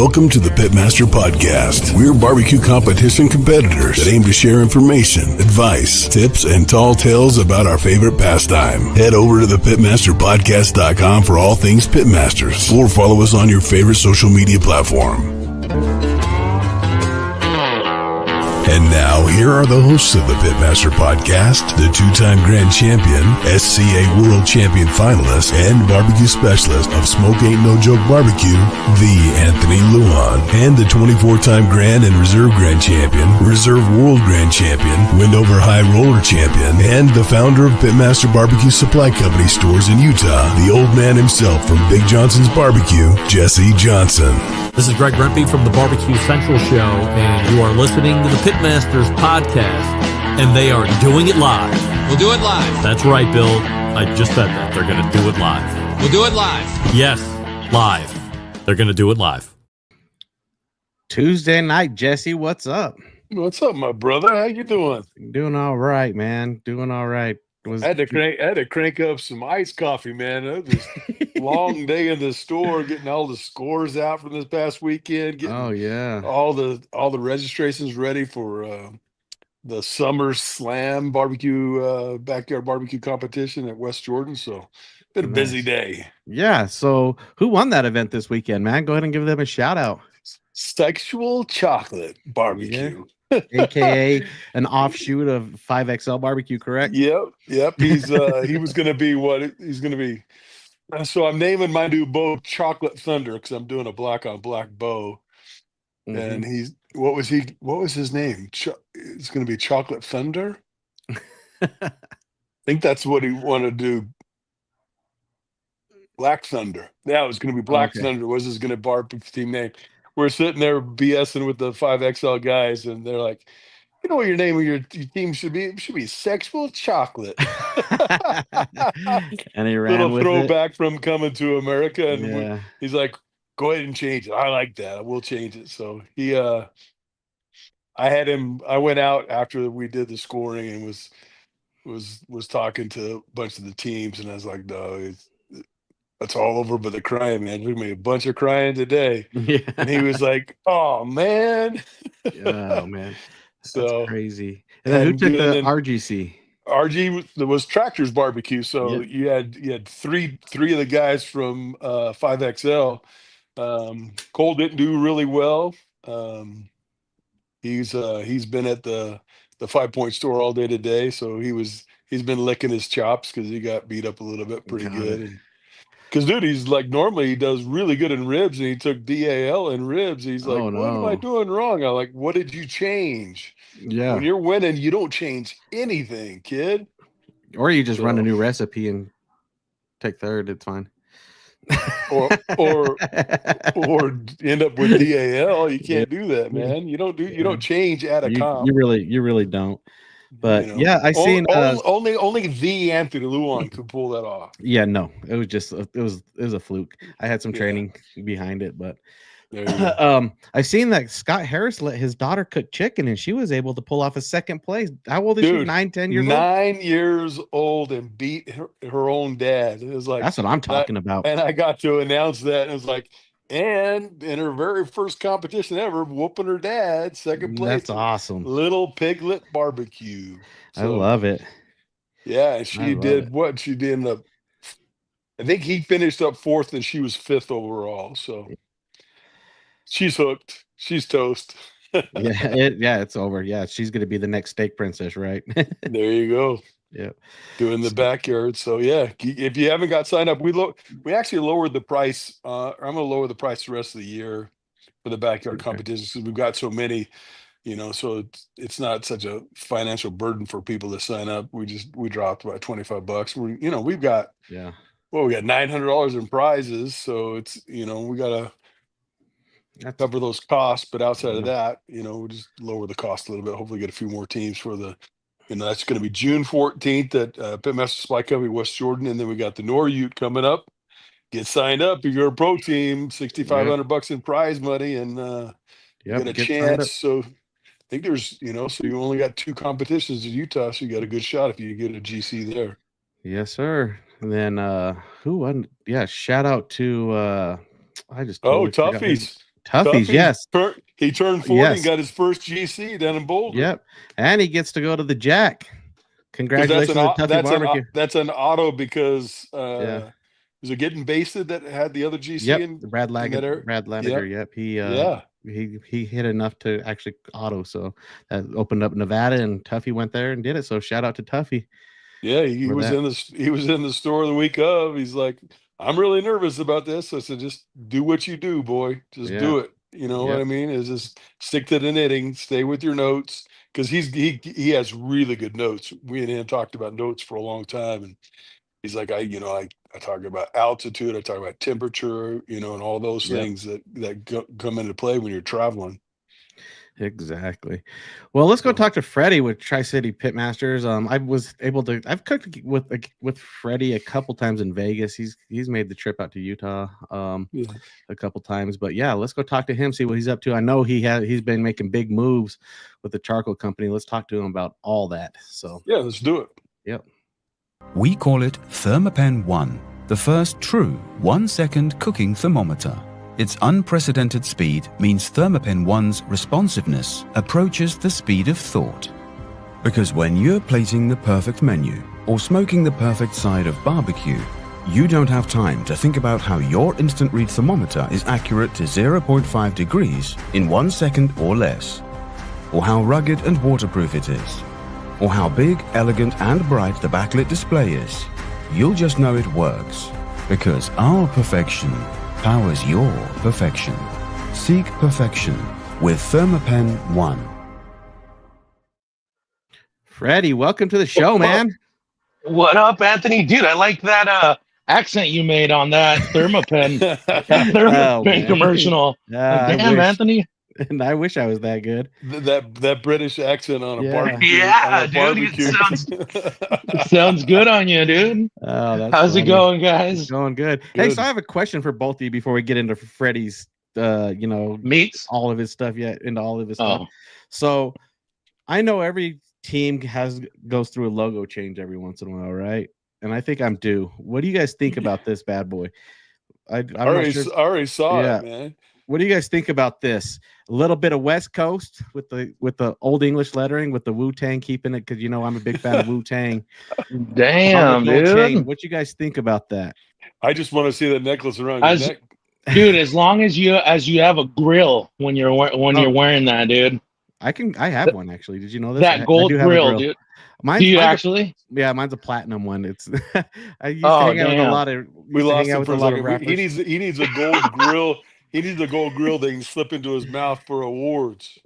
Welcome to the Pitmaster Podcast. We're barbecue competition competitors that aim to share information, advice, tips, and tall tales about our favorite pastime. Head over to thepitmasterpodcast.com for all things Pitmasters, or follow us on your favorite social media platform. And now, here are the hosts of the Pitmaster Podcast, the two-time grand champion, SCA World Champion finalist, and barbecue specialist of Smoke Ain't No Joke Barbecue, the Anthony Luan, and the 24-time grand and reserve grand champion, reserve world grand champion, Windover High Roller champion, and the founder of Pitmaster Barbecue Supply Company stores in Utah, the old man himself from Big Johnson's Barbecue, Jesse Johnson. This is Greg Rempe from the Barbecue Central Show, and you are listening to the Pitmasters Podcast, and they are doing it live. We'll do it live. That's right, Bill. I just said that. They're going to do it live. We'll do it live. Yes, live. They're going to do it live. Tuesday night, Jesse, what's up? What's up, my brother? How you doing? Doing all right, man. Doing all right. I had to crank up some iced coffee, man. It was a long day in the store, getting all the scores out from this past weekend. Getting all the registrations ready for the Summer Slam barbecue backyard barbecue competition at West Jordan. So, been a busy day. Yeah. So, who won that event this weekend, man? Go ahead and give them a shout out. Sexual Chocolate Barbecue. Yeah. AKA an offshoot of 5XL Barbecue, correct? Yep. He's he was going to be what he's going to be. So I'm naming my new bow Chocolate Thunder because I'm doing a black on black bow. And what was his name? It's going to be Chocolate Thunder. I think that's what he wanted to do. Black Thunder. Yeah, it was going to be Black Thunder. Was his going to barbecue team name? We're sitting there BSing with the 5XL guys, and they're like, "You know what your name of your team should be? It should be Sexual Chocolate." And he ran little with throwback it. from Coming to America, and he's like, "Go ahead and change it. I like that. I will change it." So he, I had him. I went out after we did the scoring and was talking to a bunch of the teams, and I was like, "No, it's all over but the crying, man. We made a bunch of crying today." Yeah. And he was like, "Oh, man." Oh, man. That's So crazy. And then who took the RGC? RG was Tractor's Barbecue. So you had three of the guys from 5XL. Cole didn't do really well. He's been at the 5 Point store all day today. So he's been licking his chops because he got beat up a little bit pretty good. Because, dude, he's like, normally he does really good in ribs, and he took DAL in ribs. He's like, what am I doing wrong? I'm like, what did you change? Yeah. When you're winning, you don't change anything, kid. Or you just run a new recipe and take third. It's fine. Or end up with DAL. You can't do that, man. You don't change at a comp. You really don't. But I seen only the Anthony Luan could pull that off. Yeah, no, it was just it was a fluke. I had some training behind it, but I seen that Scott Harris let his daughter cook chicken, and she was able to pull off a second place. How old is she? 9-10 years old. 9 years old and beat her own dad. It was like, that's what I'm talking about. And I got to announce that, and it was like, and in her very first competition ever, whooping her dad, second place. That's awesome. Little Piglet Barbecue. So, I love it. Yeah, she did what she did I think he finished up fourth, and she was fifth overall. So she's hooked. She's toast. It's over. Yeah, she's gonna be the next steak princess, right? There you go. Yeah, doing the backyard. So if you haven't got signed up, we actually lowered the price. I'm going to lower the price the rest of the year for the backyard competitions because we've got so many, so it's not such a financial burden for people to sign up. We dropped about $25. We've got we got $900 in prizes, so it's we got to cover those costs. But outside of that, we just lower the cost a little bit. Hopefully, get a few more teams for the. That's going to be June 14th at Pitmaster Supply Company, West Jordan. And then we got the Norute coming up. Get signed up if you're a pro team, $6,500 in prize money, and get a chance. So I think there's, so you only got 2 competitions in Utah, so you got a good shot if you get a GC there. Yes, sir. And then who won? Yeah, shout out to I just Toughies. Tuffy's, yes. He turned 40 and got his first GC down in Boulder. Yep. And he gets to go to the Jack. Congratulations to Tuffy Barbecue. That's an auto because was it Getting Basted that had the other GC? Yep. Brad Laniger. Yep. He hit enough to actually auto. So that opened up Nevada, and Tuffy went there and did it. So shout out to Tuffy. Yeah, he was in the store the week of. He's like, I'm really nervous about this. I said, just do what you do, boy. Just do it. You know what I mean? Is just stick to the knitting, stay with your notes, because he has really good notes. We and him talked about notes for a long time, and he's like, I talk about altitude, I talk about temperature, and all those things that come into play when you're traveling. Exactly. Well, let's go talk to Freddy with Tri-City Pitmasters. I've cooked with Freddy a couple times in Vegas. He's made the trip out to Utah a couple times. But yeah, let's go talk to him, see what he's up to. I know he's been making big moves with the charcoal company. Let's talk to him about all that. So yeah, let's do it. Yep. We call it Thermopen 1, the first true 1-second cooking thermometer. Its unprecedented speed means Thermopen 1's responsiveness approaches the speed of thought. Because when you're plating the perfect menu or smoking the perfect side of barbecue, you don't have time to think about how your instant read thermometer is accurate to 0.5 degrees in 1 second or less, or how rugged and waterproof it is, or how big, elegant and bright the backlit display is. You'll just know it works, because our perfection powers your perfection. Seek perfection with Thermopen 1. Freddy, welcome to the show, man. What up, Anthony? Dude, I like that accent you made on that Thermopen, commercial. Damn, Anthony. And I wish I was that good. That British accent on a barbecue. Yeah, dude, it sounds good on you, dude. Oh, that's How's funny. it going, guys? It's going good. Hey, so I have a question for both of you before we get into Freddy's, meats, all of his stuff. Into all of his stuff. So I know every team goes through a logo change every once in a while, right? And I think I'm due. What do you guys think about this bad boy? I already saw it, man. What do you guys think about this? A little bit of West Coast with the old English lettering, with the Wu-Tang keeping it, because I'm a big fan of Wu-Tang. Damn, dude. What you guys think about that? I just want to see the necklace around your neck. Dude, as long as you have a grill when you're wearing that, dude. I have one actually. Did you know this? That gold grill, dude. Do you actually? Mine's a platinum one. It's I used to hang out with a lot of. We lost him for a second. He needs a gold grill. He needs a gold grill that can slip into his mouth for awards.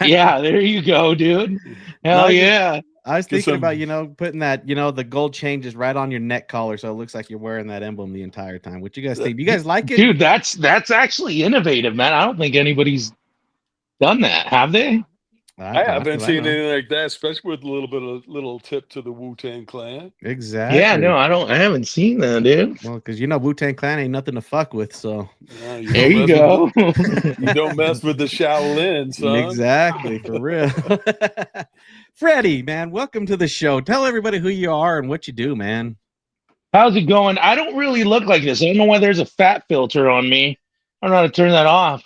Yeah, there you go, dude. Hell yeah. I was thinking about, putting that, the gold changes right on your neck collar, so it looks like you're wearing that emblem the entire time. What you guys think? You guys like it? Dude, that's actually innovative, man. I don't think anybody's done that. Have they? I haven't seen anything like that, especially with a little tip to the Wu-Tang Clan. Exactly. Yeah, no, I haven't seen that, dude. Well, because Wu-Tang Clan ain't nothing to fuck with, so there you go. You don't mess with the Shaolin, son. Exactly, for real. Freddy, man, welcome to the show. Tell everybody who you are and what you do, man. How's it going? I don't really look like this. I don't know why there's a fat filter on me. I don't know how to turn that off.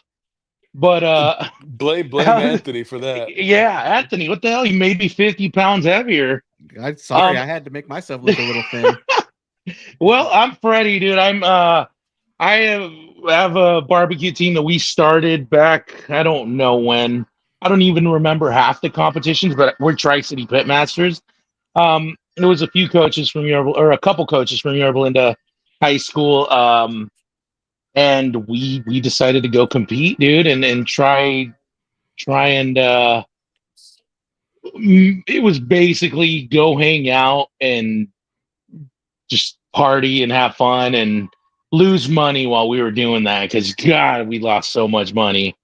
But blame Anthony for that. Yeah, Anthony, what the hell? You made me 50 pounds heavier. I'm sorry, I had to make myself look a little thin. Well, I'm Freddy, dude. I have a barbecue team that we started back, I don't know when. I don't even remember half the competitions, but we're Tri-City Pitmasters. There was a few coaches from a couple coaches from Yorba Linda High School. And we decided to go compete, dude, and try and it was basically go hang out and just party and have fun and lose money while we were doing that, because God, we lost so much money.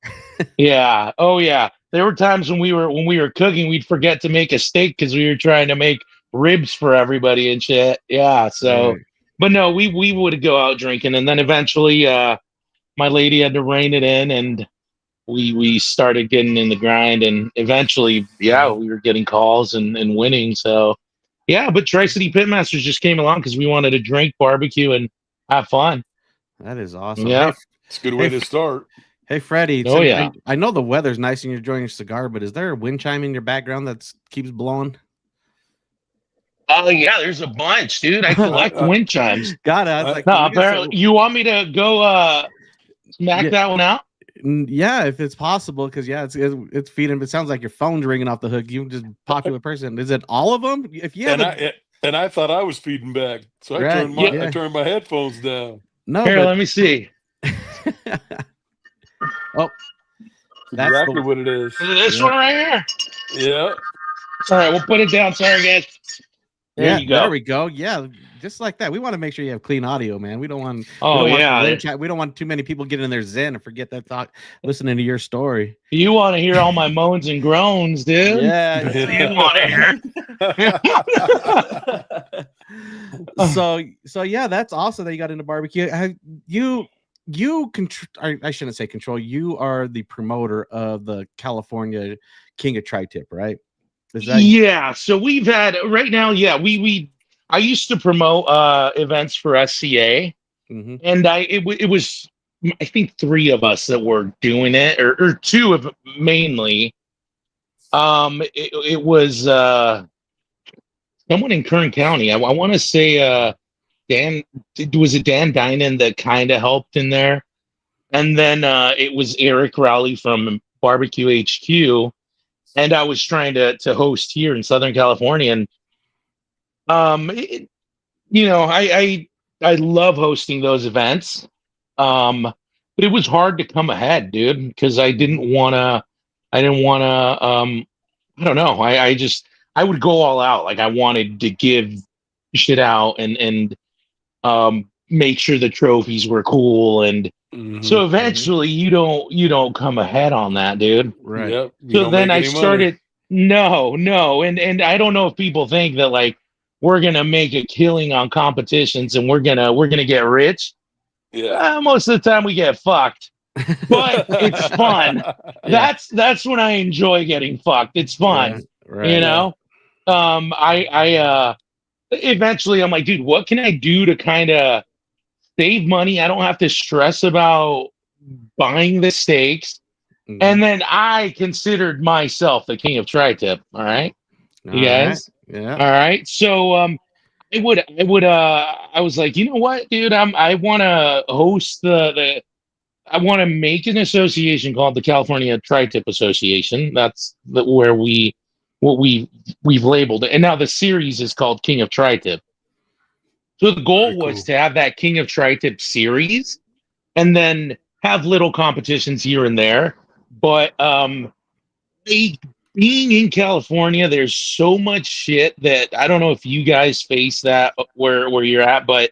Yeah. Oh yeah. There were times when we were cooking, we'd forget to make a steak because we were trying to make ribs for everybody and shit. Yeah. So. Right. But no, we would go out drinking, and then eventually my lady had to rein it in, and we started getting in the grind, and eventually, we were getting calls and winning. So, yeah, but Tri-City Pitmasters just came along because we wanted to drink, barbecue, and have fun. That is awesome. Yeah, it's a good way to start. Hey, Freddy. Oh, yeah. I know the weather's nice and you're enjoying your cigar, but is there a wind chime in your background that keeps blowing? Oh, yeah, there's a bunch, dude. I collect wind chimes. Got it. I was like, No, apparently, you want me to go smack that one out? Yeah, if it's possible, because it's feeding. It sounds like your phone's ringing off the hook. You just popular person. Is it all of them? If you have and I thought I was feeding back, so I turned my headphones down. No, here, let me see. Oh, that's exactly what it is. This one right here. Yeah. All right, we'll put it down. Sorry, guys. There you go. There we go. Yeah, just like that. We want to make sure you have clean audio, man. We don't want. We don't want too many people getting in their zen and forget that thought listening to your story. You want to hear all my moans and groans, dude? Yeah, you want to hear. So yeah, that's awesome that you got into barbecue. I shouldn't say control. You are the promoter of the California King of Tri-Tip, right? Yeah, so we've had right now. Yeah, I used to promote events for SCA, and it was I think 3 of us that were doing it, or 2 of mainly. It was someone in Kern County. I want to say Dan. Was it Dan Dinan that kind of helped in there? And then it was Eric Rowley from Barbecue HQ. And I was trying to host here in Southern California, and I love hosting those events, but it was hard to come ahead, dude, because I didn't want to. I don't know. I would go all out. Like I wanted to give shit out and make sure the trophies were cool and. So eventually you don't come ahead on that, dude. Right. Yep. So then I started no. And I don't know if people think that like we're going to make a killing on competitions and we're going to get rich. Yeah. Most of the time we get fucked. But it's fun. Yeah. That's when I enjoy getting fucked. It's fun. Right. You know? I eventually I'm like, dude, what can I do to kind of save money? I don't have to stress about buying the steaks. And then I considered myself the king of tri-tip. All right. You guys? Right. Yeah. All right. So I was like, you know what, dude? I want to host I want to make an association called the California Tri-Tip Association. That's where we've labeled it. And now the series is called King of Tri-Tip. So the goal was to have that King of Tri-Tip series and then have little competitions here and there. But being in California, there's so much shit that I don't know if you guys face that where you're at, but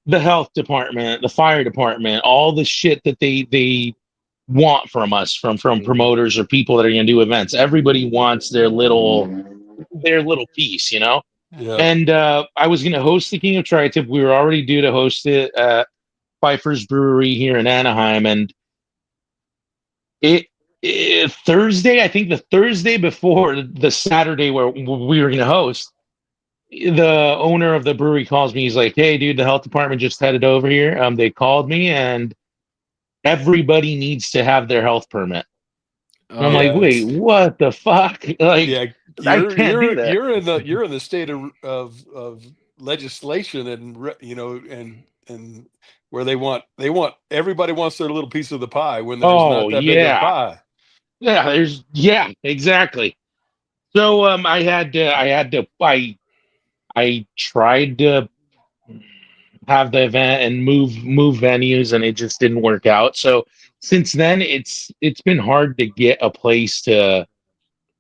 the health department, the fire department, all the shit that they want from us, from promoters or people that are going to do events. Everybody wants their little piece, you know? Yeah. And I was going to host the King of Tri-Tip. We were already due to host it at Pfeiffer's Brewery here in Anaheim. And Thursday, I think the Thursday before the Saturday where we were going to host, the owner of the brewery calls me. He's like, "Hey, dude, the health department just headed over here. They called me and everybody needs to have their health permit." And I'm like, "Wait, what the fuck?" Like, yeah, I can't do that. You're in the state of legislation and where they want everybody wants their little piece of the pie when there's not that big of a pie. Yeah, exactly. So I tried to have the event and move venues, and it just didn't work out. So since then, it's been hard to get a place to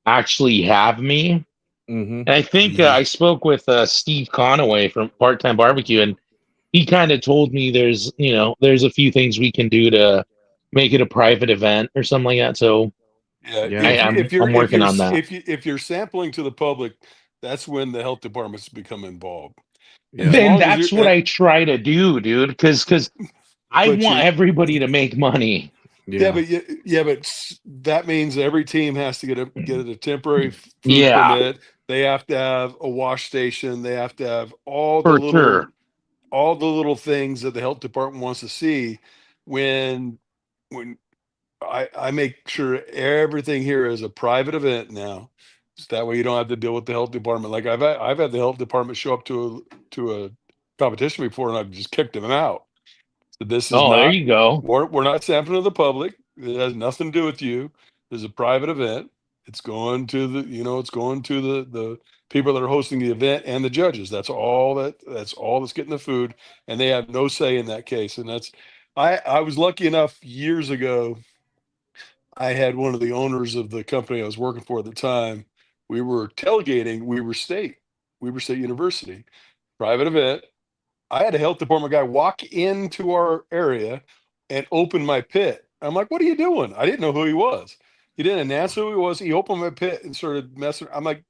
actually have me. And I think I spoke with Steve Conaway from Part-Time Barbecue, and he kind of told me there's a few things we can do to make it a private event or something like that. So I'm working on that. If you're sampling to the public, that's when the health departments become involved. Yeah. Then that's what I try to do, dude, because I want everybody to make money. Yeah, but that means every team has to get a temporary food permit. They have to have a wash station. They have to have all the little things that the health department wants to see when I make sure everything here is a private event now. So that way you don't have to deal with the health department. Like I've had the health department show up to a competition before, and I've just kicked them out. So this is Oh, there not, you go. we're not sampling to the public. It has nothing to do with you. There's a private event. It's going to it's going to the people that are hosting the event and the judges. That's all that's getting the food, and they have no say in that case. And I was lucky enough years ago. I had one of the owners of the company I was working for at the time. We were tailgating. We were State University, private event. I had a health department guy walk into our area and open my pit. I'm like, what are you doing? I didn't know who he was. He didn't announce who he was. He opened my pit and started messing. I'm like,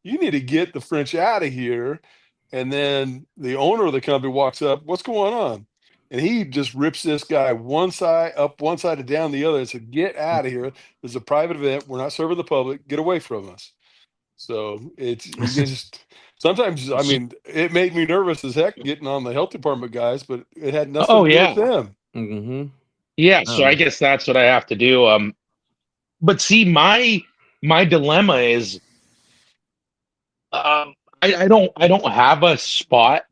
you need to get the French out of here. And then the owner of the company walks up, what's going on? And he just rips this guy one side up, one side and down the other, and said, get out of here. There's a private event. We're not serving the public. Get away from us. So it's just sometimes, I mean, it made me nervous as heck getting on the health department guys, but it had nothing to do with them. Mm-hmm. Yeah, so I guess that's what I have to do. But see, my dilemma is, I don't have a spot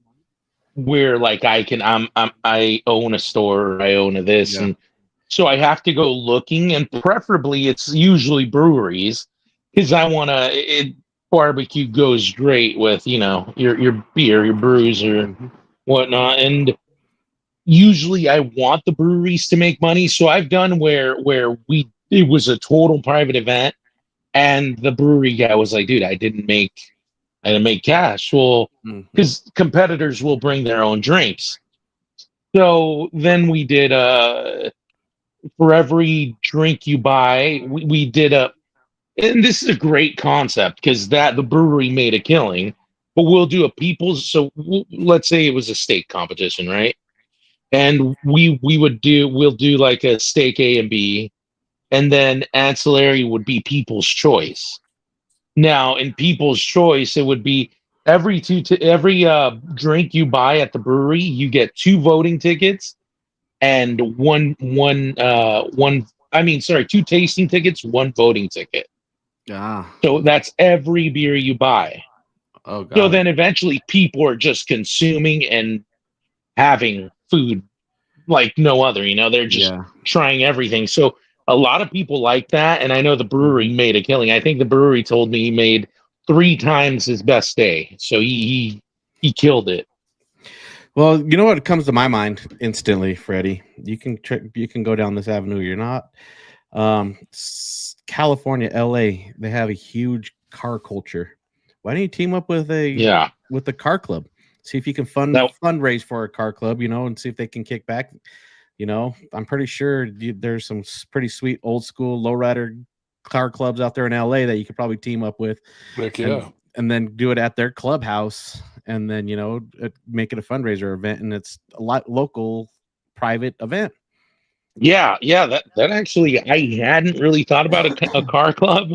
where like I own a store, or I own this, and so I have to go looking, and preferably it's usually breweries, because I want to. Barbecue goes great with your beer, your brews, or whatnot, and usually I want the breweries to make money. So I've done where it was a total private event, and the brewery guy was like, "Dude, I didn't make cash." Well, because competitors will bring their own drinks. So then we did for every drink you buy, we did and this is a great concept because the brewery made a killing, but we'll do a people's. So let's say it was a steak competition, right? And we'll do like a steak A and B, and then ancillary would be people's choice. Now in people's choice, it would be every drink you buy at the brewery, you get 2 voting tickets and 2 tasting tickets, 1 voting ticket. So that's every beer you buy. Oh, God. So then eventually people are just consuming and having food like no other, they're just trying everything. So a lot of people like that. And I know the brewery made a killing. I think the brewery told me he made 3 times his best day. So he killed it. Well, you know what comes to my mind instantly, Freddie? You can go down this avenue. You're not. California, LA, they have a huge car culture. Why don't you team up with the car club? See if you can fundraise for a car club, and see if they can kick back. I'm pretty sure there's some pretty sweet old school lowrider car clubs out there in LA that you could probably team up with. Heck yeah. And then do it at their clubhouse, and then make it a fundraiser event, and it's a local private event. Yeah, that actually I hadn't really thought about a car club.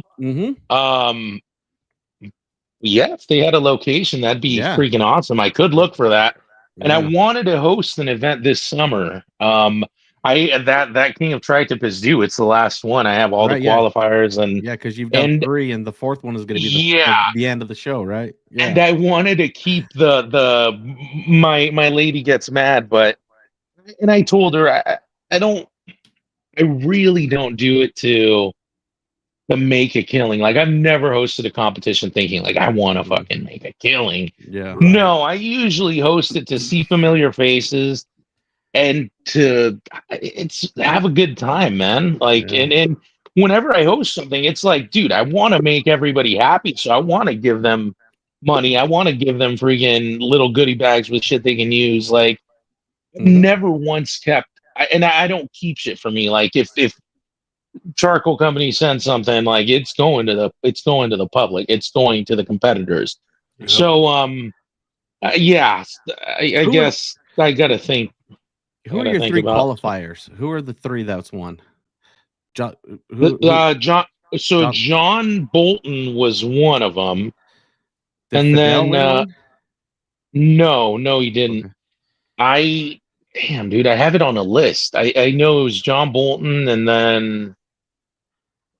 Yeah, if they had a location, that'd be freaking awesome. I could look for that. And I wanted to host an event this summer. That King of Tri-Tip is due. It's the last one. I have all the qualifiers and because you've done 3, and the 4th one is going to be the end of the show, right? Yeah. And I wanted to keep my lady gets mad, and I told her I really don't do it to make a killing. Like I've never hosted a competition thinking like I want to fucking make a killing. Yeah. No, I usually host it to see familiar faces and to have a good time, man. Like and whenever I host something, it's like, dude, I want to make everybody happy, so I want to give them money. I want to give them freaking little goodie bags with shit they can use. Like never once kept. I don't keep shit for me. Like if charcoal company sends something, like it's going to the public, it's going to the competitors. So I guess I gotta think. Who are your 3 qualifiers? Who are the 3 that's won? John Bolton was one of them. And then no, he didn't. Okay. damn, dude, I have it on a list. I know it was John Bolton, and then,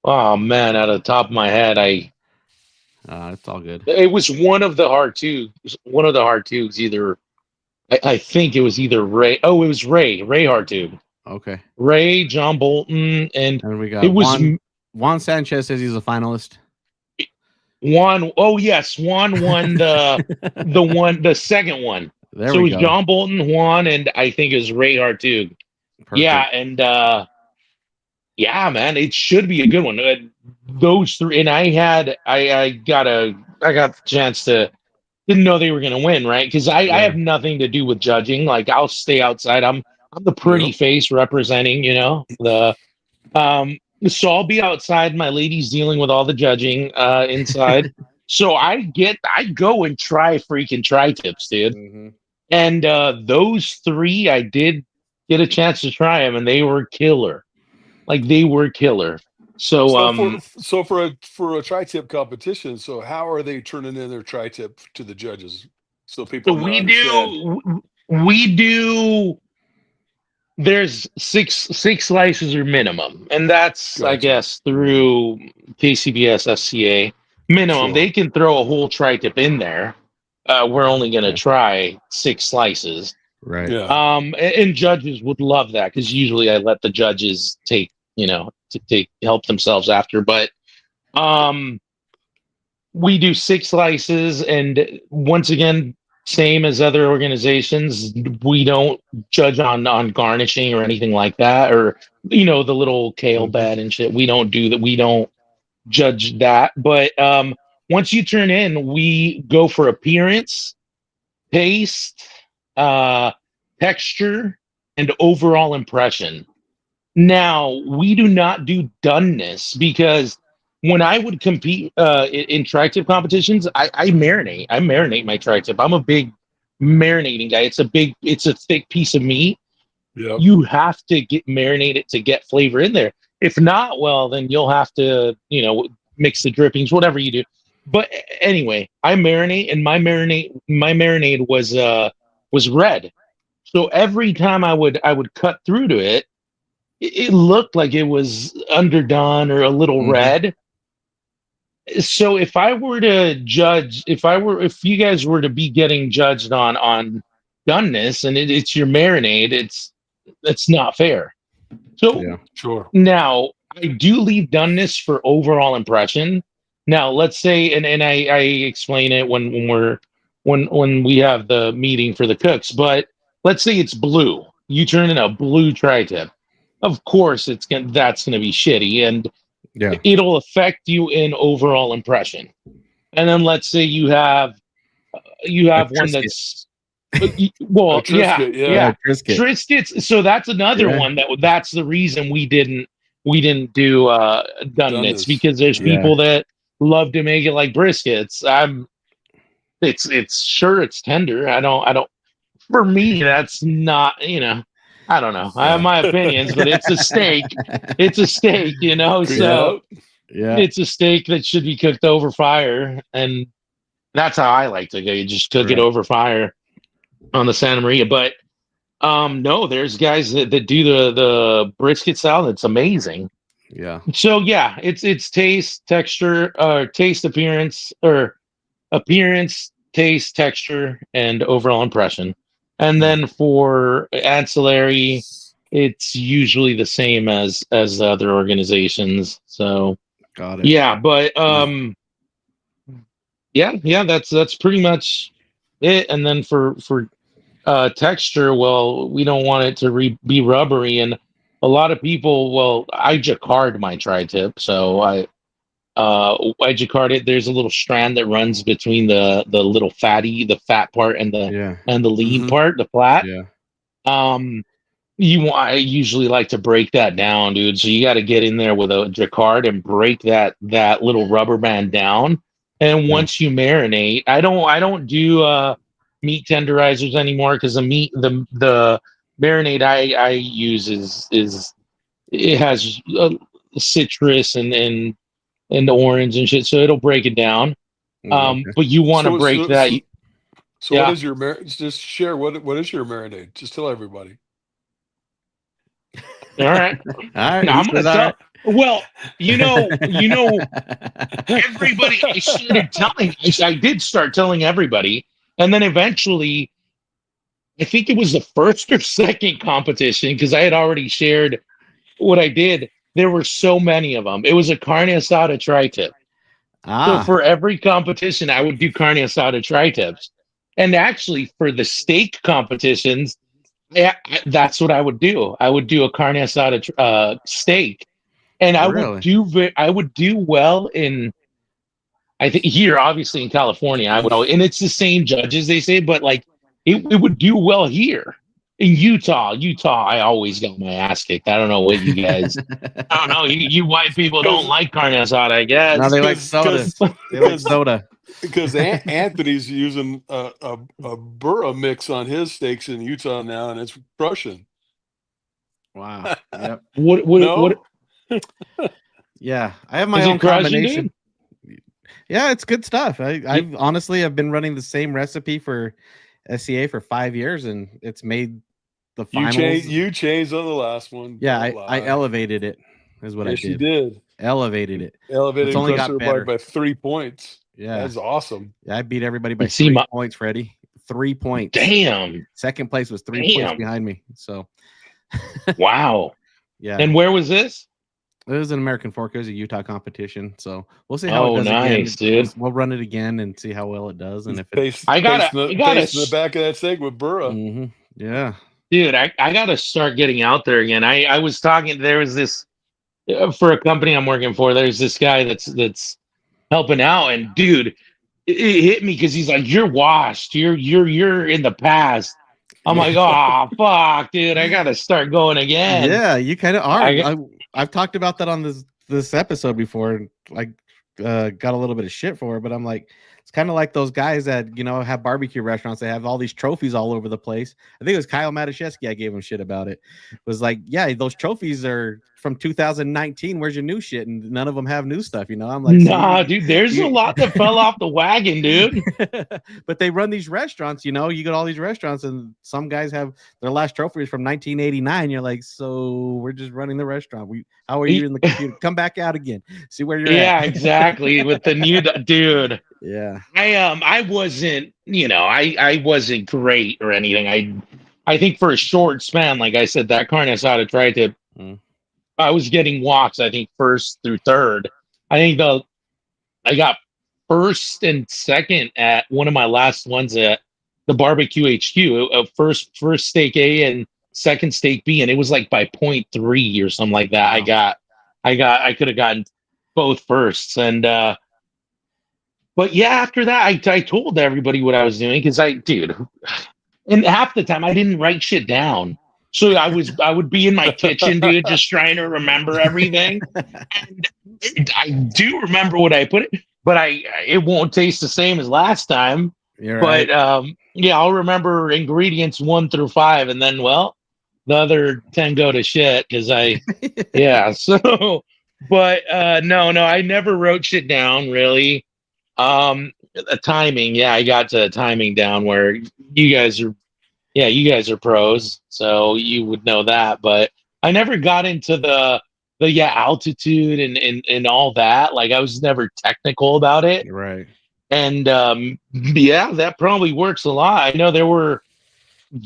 oh man, out of the top of my head, It's all good. it was one of the hard two. One of the hard twos, either I think it was either Ray. Oh, it was Ray Hartube. Okay. Ray, John Bolton, and And we got it was Juan Sanchez says he's a finalist. Juan. Oh yes, Juan won the second one. There so it we was go. John Bolton, Juan, and I think it was Ray Hartube. Perfect. Yeah, and yeah, man, it should be a good one. Those three, and I got the chance to, didn't know they were gonna win, right? Because I have nothing to do with judging. Like, I'll stay outside. I'm the pretty face representing, the so I'll be outside. My lady's dealing with all the judging inside. So I go and try freaking tri-tips, dude. Mm-hmm. And those three, I did get a chance to try them, and they were killer. Like, they were killer. So for a tri-tip competition, so how are they turning in their tri-tip to the judges? So people we do. There's six slices or minimum, and that's I guess through KCBS SCA minimum. Sure. They can throw a whole tri-tip in there. We're only going to try 6 slices. Right. Yeah. And judges would love that, because usually I let the judges help themselves after. But we do 6 slices, and once again, same as other organizations, we don't judge on garnishing or anything like that, or the little kale bed and shit. We don't do that. We don't judge that. But once you turn in, we go for appearance, taste, texture, and overall impression. Now, we do not do doneness, because when I would compete in tri-tip competitions, I marinate. I marinate my tri-tip. I'm a big marinating guy. It's a thick piece of meat. Yep. You have to get marinated to get flavor in there. If not, well, then you'll have to, mix the drippings, whatever you do. But anyway, I marinate, and my marinade was red. So every time I would cut through to it, it looked like it was underdone or a little red. So if I were to judge, if you guys were to be getting judged on doneness, and it's your marinade, it's not fair. So yeah, sure. Now I do leave doneness for overall impression. Now let's say, and I explain it when we have the meeting for the cooks, but let's say it's blue. You turn in a blue tri-tip. Of course, that's going to be shitty, and it'll affect you in overall impression. And then let's say you have one that's Triscuits. So that's another one that's the reason we didn't do doneness, because there's people that love to make it like briskets. It's tender. I don't. For me, that's not, I don't know. I have my opinions, but it's a steak. It's a steak, so it's a steak that should be cooked over fire. And that's how I like to go. You just cook it over fire on the Santa Maria. But no, there's guys that do the brisket style. That's amazing. Yeah. So yeah, it's taste, texture, taste, appearance, taste, texture, and overall impression. And then for ancillary, it's usually the same as the other organizations. So got it. Yeah, but that's pretty much it. And then for texture, well, we don't want it to be rubbery, and a lot of people, I jacquard my tri-tip, so I jacquard it. There's a little strand that runs between the little the fat part and the lean part, the flat. Yeah. I usually like to break that down, dude. So you got to get in there with a jacquard and break that little rubber band down. And once you marinate, I don't do meat tenderizers anymore, because the marinade I use is it has citrus and orange and shit, so it'll break it down. But you want to break that. So what is your just share what is your marinade? Just tell everybody. All right. All right. Now, he I'm gonna says, all tell. right. Well, everybody. I started telling. I did start telling everybody, and then eventually, I think it was the first or second competition because I had already shared what I did. There were so many of them. It was a carne asada tri-tip. So for every competition, I would do carne asada tri-tips. And actually, for the steak competitions, that's what I would do. I would do a carne asada steak, and Really? I would do well in. I think here, obviously in California, I would, and it's the same judges they say, but like it would do well here. In Utah, I always got my ass kicked. I don't know what you guys. I don't know. You white people don't like carne asada, I guess. No, they like soda. They like soda. Because Anthony's using a burra mix on his steaks in Utah now, and it's crushing. Wow. Yep. What? Yeah, I have my Is own it crushing, combination. dude? Yeah, it's good stuff. I honestly have been running the same recipe for SCA for 5 years, and it's made the finals. You changed on the last one. Yeah, I elevated it. Is what yes, I did. you did. Elevated it. Elevated. It's only got Crusher better by 3 points. Yeah, that's awesome. Yeah, I beat everybody by Let's see 3 points, Freddy. 3 points. Damn. Second place was 3 points behind me. So, wow. Yeah. And where was this? It was an American Fork. It was a Utah competition. So we'll see how it does nice, again. Dude. We'll run it again and see how well it does. And if I got the back of that steak with burra. Mm-hmm. Yeah. Dude, I got to start getting out there again. I was talking, there was this, for a company I'm working for, there's this guy that's helping out, and dude, it hit me because he's like, you're washed. You're in the past. I'm like, oh fuck, dude, I gotta start going again. Yeah, you kind of are. I've talked about that on this episode before. Like, got a little bit of shit for it, but I'm like, it's kind of like those guys that have barbecue restaurants. They have all these trophies all over the place. I think it was Kyle Matuszewski. I gave him shit about it. It was like, yeah, those trophies are from 2019. Where's your new shit? And none of them have new stuff. I'm like, nah, dude. There's a lot that fell off the wagon, dude. But they run these restaurants. You get all these restaurants, and some guys have their last trophies from 1989. You're like, so we're just running the restaurant. How are you in the computer? Come back out again. See where you're at. Yeah, exactly. With the new dude. Yeah. I wasn't, I wasn't great or anything. I think for a short span, like I said, that carne asada tri-tip, I was getting walks, I think, first through third. I think I got first and second at one of my last ones at the barbecue HQ. First steak A and second steak B, and it was like by 0.3 or something like that. Wow. I could have gotten both firsts, and but yeah, after that, I told everybody what I was doing because and half the time I didn't write shit down. So I would be in my kitchen, dude, just trying to remember everything. And I do remember what I put it, but it won't taste the same as last time. You're right. But yeah, I'll remember ingredients 1 through 5, and then the other 10 go to shit because yeah. So, but no, I never wrote shit down really. Timing, I got to timing down where you guys are pros, so you would know that, but I never got into the altitude and all that. Like, I was never technical about it, right? And that probably works a lot. I know there were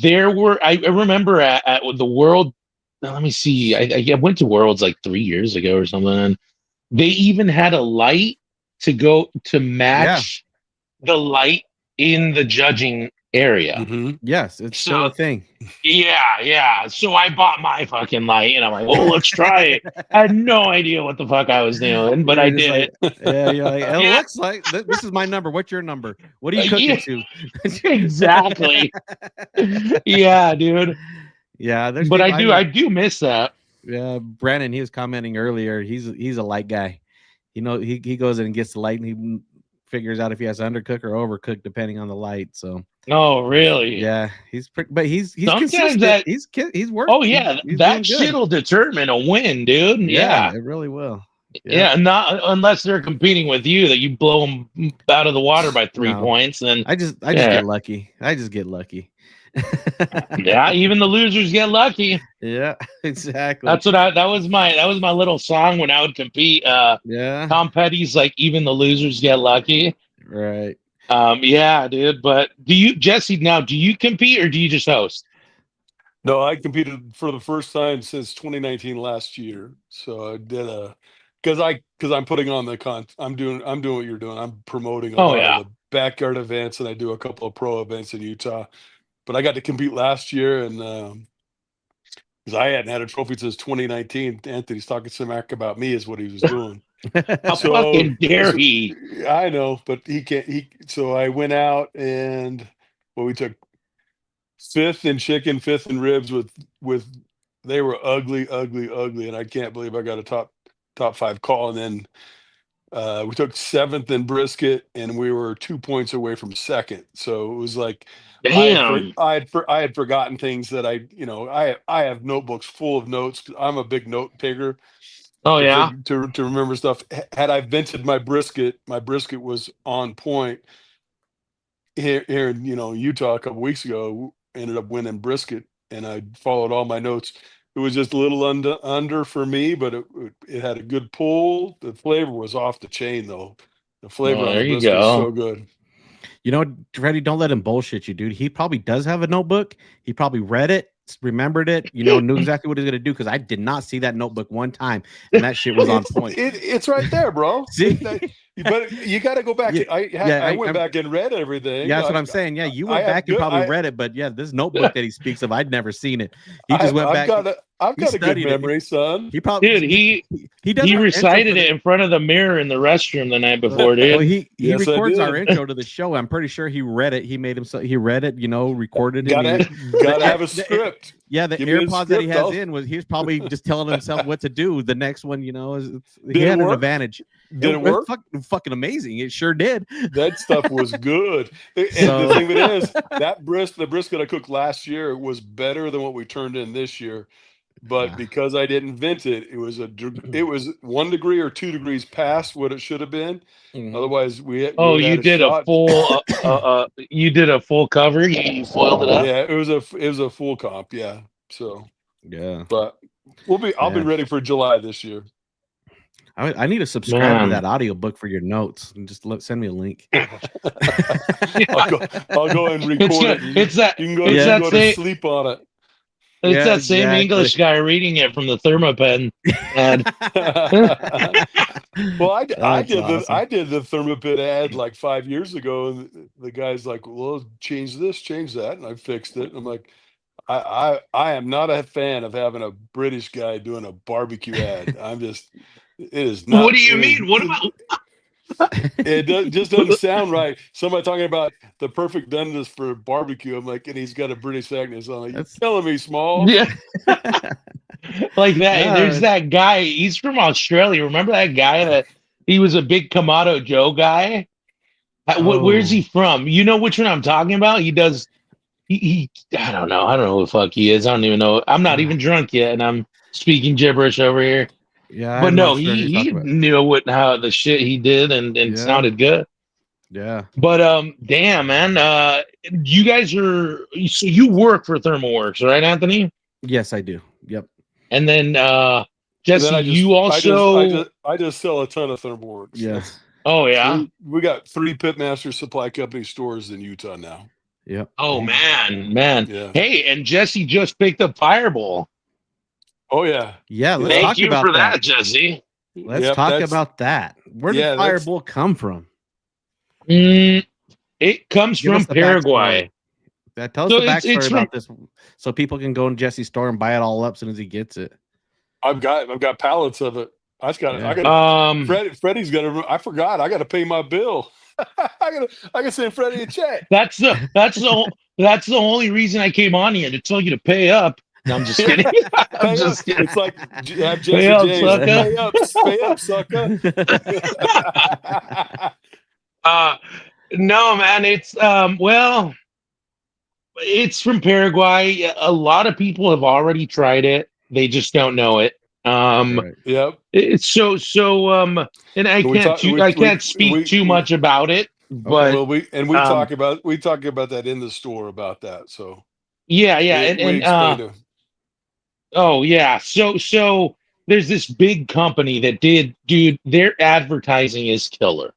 I remember at the World, let me see, I went to Worlds like 3 years ago or something, and they even had a light to match the light in the judging area. Mm-hmm. Yes, it's still a thing. Yeah. So I bought my fucking light, and I'm like, well, let's try it. I had no idea what the fuck I was doing, but I did it. Yeah, you're like, it looks like this is my number. What's your number? What are you cooking to? Exactly. Yeah, dude. Yeah, but I do miss that. Yeah, Brandon, he was commenting earlier. He's a light guy. He goes in and gets the light, and he figures out if he has to undercook or overcook depending on the light. So. Oh, really? Yeah, he's sometimes consistent. He's working. Oh yeah, that shit'll determine a win, dude. Yeah, it really will. Yeah, not unless they're competing with you that you blow them out of the water by 3 points. Then I just get lucky. Yeah, even the losers get lucky. Yeah, exactly. That was my little song when I would compete. Yeah, Tom Petty's like, even the losers get lucky. right. Yeah, dude. But Jesse, now do you compete or do you just host? No, I competed for the first time since 2019 last year. So I did because I'm putting on I'm doing what you're doing. I'm promoting a lot of the backyard events, and I do a couple of pro events in Utah. But I got to compete last year, and because I hadn't had a trophy since 2019. Anthony's talking smack about me is what he was doing. How fucking dare he? I know, but he can't. So I went out and we took fifth in chicken, fifth in ribs with they were ugly, and I can't believe I got a top 5 call. And then we took seventh in brisket, and we were 2 points away from second. So it was like, damn, I had forgotten things that I have notebooks full of notes. I'm a big note taker. Oh yeah, to remember stuff. Had I vented my brisket was on point. Here in Utah a couple weeks ago, ended up winning brisket, and I followed all my notes. It was just a little under for me, but it had a good pull. The flavor was off the chain, though. The flavor on the brisket is so good. You know, Freddy, don't let him bullshit you, dude. He probably does have a notebook. He probably read it, remembered it, knew exactly what he's gonna do, because I did not see that notebook one time, and that shit was on point. It's right there, bro. See? But you got to go back. I went back and read everything. Yeah, that's what I'm saying. Yeah, you went back and probably read it, but yeah, this notebook that he speaks of, I'd never seen it. He just went back. I've got a good memory, son. He probably, dude, he recited it in front of the mirror in the restroom the night before, dude. Well, he records our intro to the show. I'm pretty sure he read it. He read it, recorded it. Gotta have a script. Yeah, the AirPods that he has he's probably just telling himself what to do. The next one, he had an advantage. Did it work? Fucking amazing. It sure did. That stuff was good. And the thing of it is, the brisket I cooked last year was better than what we turned in this year. But because I didn't vent it, it was 1 degree or 2 degrees past what it should have been. Mm-hmm. Otherwise, you did a full you did a full cover. You foiled it up. Yeah, it was a full comp. Yeah. So yeah, but I'll be ready for July this year. I need to subscribe to that audiobook for your notes, and just send me a link. I'll go and record it. You can go to sleep on it. It's that same English guy reading it from the Thermapen. Well, I did the Thermapit ad like 5 years ago, and the guy's like, "Well, change this, change that," and I fixed it. I'm like, I am not a fan of having a British guy doing a barbecue ad. It is not. What do you mean? What about? It just doesn't sound right. Somebody talking about the perfect doneness for barbecue. I'm like, and he's got a British accent. So I'm like, that's telling me, small. Yeah. Like that. Yeah. There's that guy. He's from Australia. Remember that guy that he was a big Kamado Joe guy? Where's he from? You know which one I'm talking about? He does. He I don't know. I don't know who the fuck he is. I don't even know. I'm not even drunk yet, and I'm speaking gibberish over here. Yeah, but no, he knew how the shit he did and sounded good. Yeah. But damn, man, you guys so you work for ThermalWorks, right, Anthony? Yes, I do. Yep. And then Jesse, you also I just sell a ton of ThermalWorks. Yes. Oh yeah. We got 3 Pitmaster Supply Company stores in Utah now. Yep. Oh man. Yeah. Hey, and Jesse just picked up Firebull. Oh yeah. Yeah, let's Thank talk you about for that, Jesse. Let's talk about that. Where did Firebull come from? It comes from Paraguay. Tell us the backstory about this, so people can go in Jesse's store and buy it all up as soon as he gets it. I've got pallets of it. I got. Freddy's got. I forgot. I got to pay my bill. I can send Freddy a check. That's the only reason I came on here, to tell you to pay up. No, I'm just kidding. I'm just kidding. It's like have Jesse James. Pay up, sucker. No, man. It's it's from Paraguay. A lot of people have already tried it. They just don't know it. Yep. And I can't speak too much about it. But we talk about that in the store about that. So Yeah, yeah, We explained it. oh yeah. So there's this big company that dude, their advertising is killer.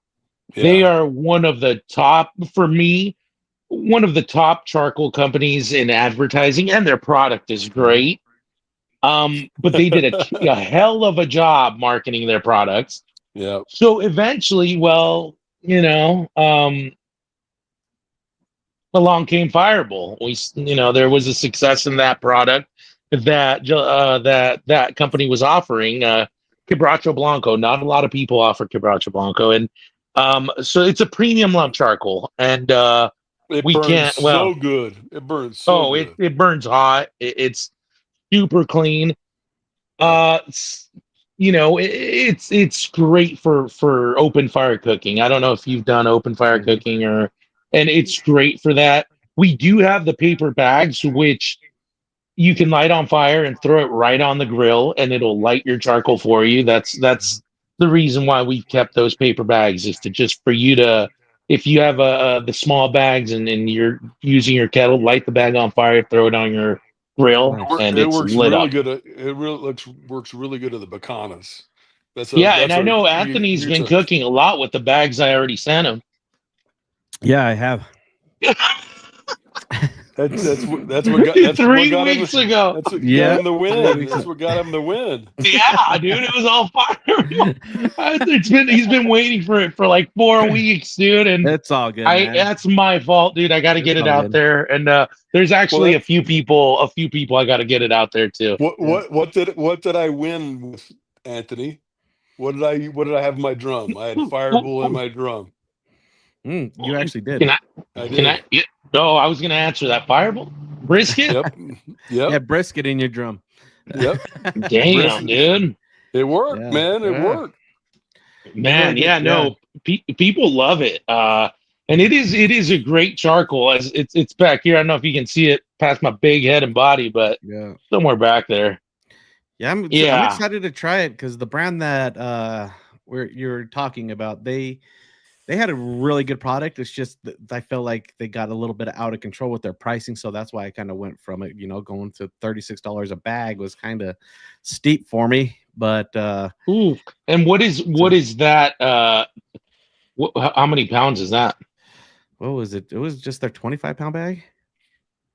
They Yeah. are one of the top, for me, one of the top charcoal companies in advertising, and their product is great. But they did a hell of a job marketing their products. Yeah. So eventually, well, along came Firebull. There was a success in that product that company was offering. Quebracho Blanco. Not a lot of people offer Quebracho Blanco, and so it's a premium lump charcoal, and It we burns can't. Well, so good. It burns so good. it burns hot. It's super clean. Yep. It's great for open fire cooking. I don't know if you've done open fire cooking and it's great for that. We do have the paper bags, which you can light on fire and throw it right on the grill, and it'll light your charcoal for you. That's the reason why we kept those paper bags, is to just for you to, if you have the small bags and you're using your kettle, light the bag on fire, throw it on your grill, and It it's works lit really up. good. It really works really good at the bacanas. Yeah, and I know Anthony's been cooking a lot with the bags I already sent him. Yeah, I have. That's what got 3 weeks ago. That's what got him the win. That's what got him the win. Yeah, dude, it was all fire. He's been waiting for it for like 4 weeks, dude, and it's all good. Man. That's my fault, dude. I got to get it out there, and there's actually a few people I got to get it out there too. What did I win with, Anthony? What did I have in my drum? I had Firebull in my drum. You actually did. I did. No, I was going to answer that. Firebull? Brisket? Yep. Yeah, brisket in your drum. Yep. Damn, dude. It worked, man. It worked. Man, no. People love it. And it is a great charcoal. As it's back here. I don't know if you can see it past my big head and body, but somewhere back there. Yeah, I'm excited to try it because the brand that you're talking about, they had a really good product. It's just that I felt like they got a little bit out of control with their pricing, so that's why I kind of went from it. Going to $36 a bag was kind of steep for me. But and what is that? How many pounds is that? What was it? It was just their 25-pound bag.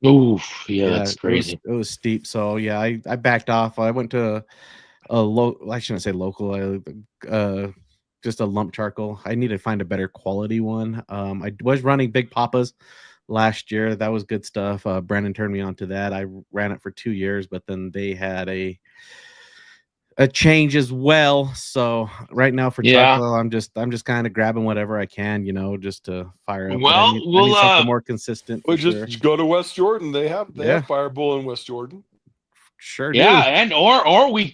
Oof, yeah, that's crazy. It was steep. So yeah, I backed off. I went to I shouldn't say local. Just a lump charcoal. I need to find a better quality one. I was running Big Papa's last year. That was good stuff. Brandon turned me on to that. I ran it for 2 years, but then they had a change as well. So right now for charcoal, I'm just kind of grabbing whatever I can, just to fire up. Well, I need something more consistent. Well, just go to West Jordan. They have Firebull in West Jordan. Sure. Yeah, and or we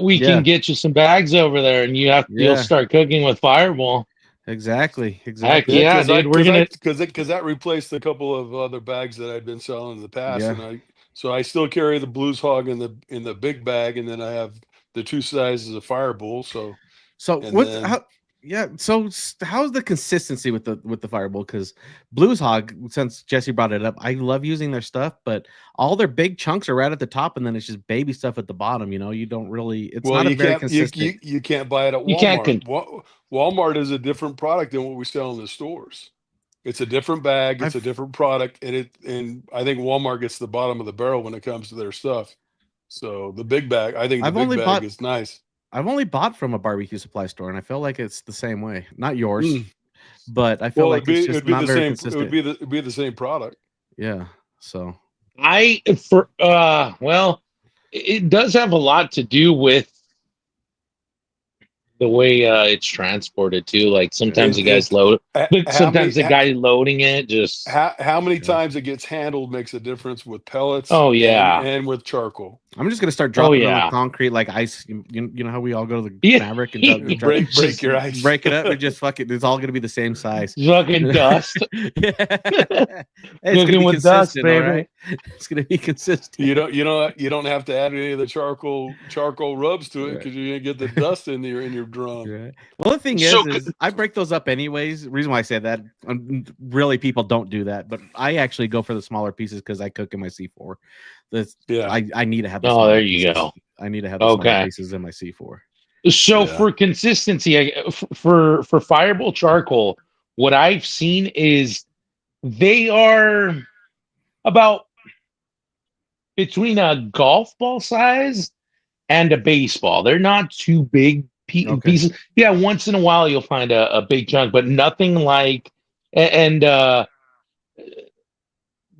we can get you some bags over there, and you'll start cooking with Firebull. Exactly. Heck yeah, dude. Because that replaced a couple of other bags that I'd been selling in the past, and I still carry the Blues Hog in the big bag, and then I have the 2 sizes of Firebull. So how's the consistency with the Firebull? Because Blues Hog, since Jesse brought it up, I love using their stuff, but all their big chunks are right at the top, and then it's just baby stuff at the bottom. You don't really. It's not a very consistent. You can't buy it at Walmart. Walmart is a different product than what we sell in the stores. It's a different bag. It's a different product, and I think Walmart gets the bottom of the barrel when it comes to their stuff. So the big bag, I think the big bag is nice. I've only bought from a barbecue supply store, and I feel like it's the same way. Not yours, but I feel like it's just not very consistent. It'd be the same product. Yeah. So it does have a lot to do with the way it's transported too. Like sometimes the guy's guy loading it just. How many times it gets handled makes a difference with pellets. Oh yeah, and with charcoal. I'm just gonna start dropping it on concrete like ice. You know how we all go to the Maverick and break your ice, break it up, and just fuck it. It's all gonna be the same size. Fucking dust. It's gonna be with dust, baby. Right? It's gonna be consistent. You don't have to add any of the charcoal rubs to it because you're gonna get the dust in your drum. Right. Well, the thing is I break those up anyways. The reason why I say that, really, people don't do that, but I actually go for the smaller pieces because I cook in my C4. I need to have. The there you pieces. go. I need to have the smaller pieces in my C4. So for consistency, for Firebull charcoal, what I've seen is they are about between a golf ball size and a baseball. They're not too big pieces. Yeah, once in a while you'll find a big chunk, but nothing like. And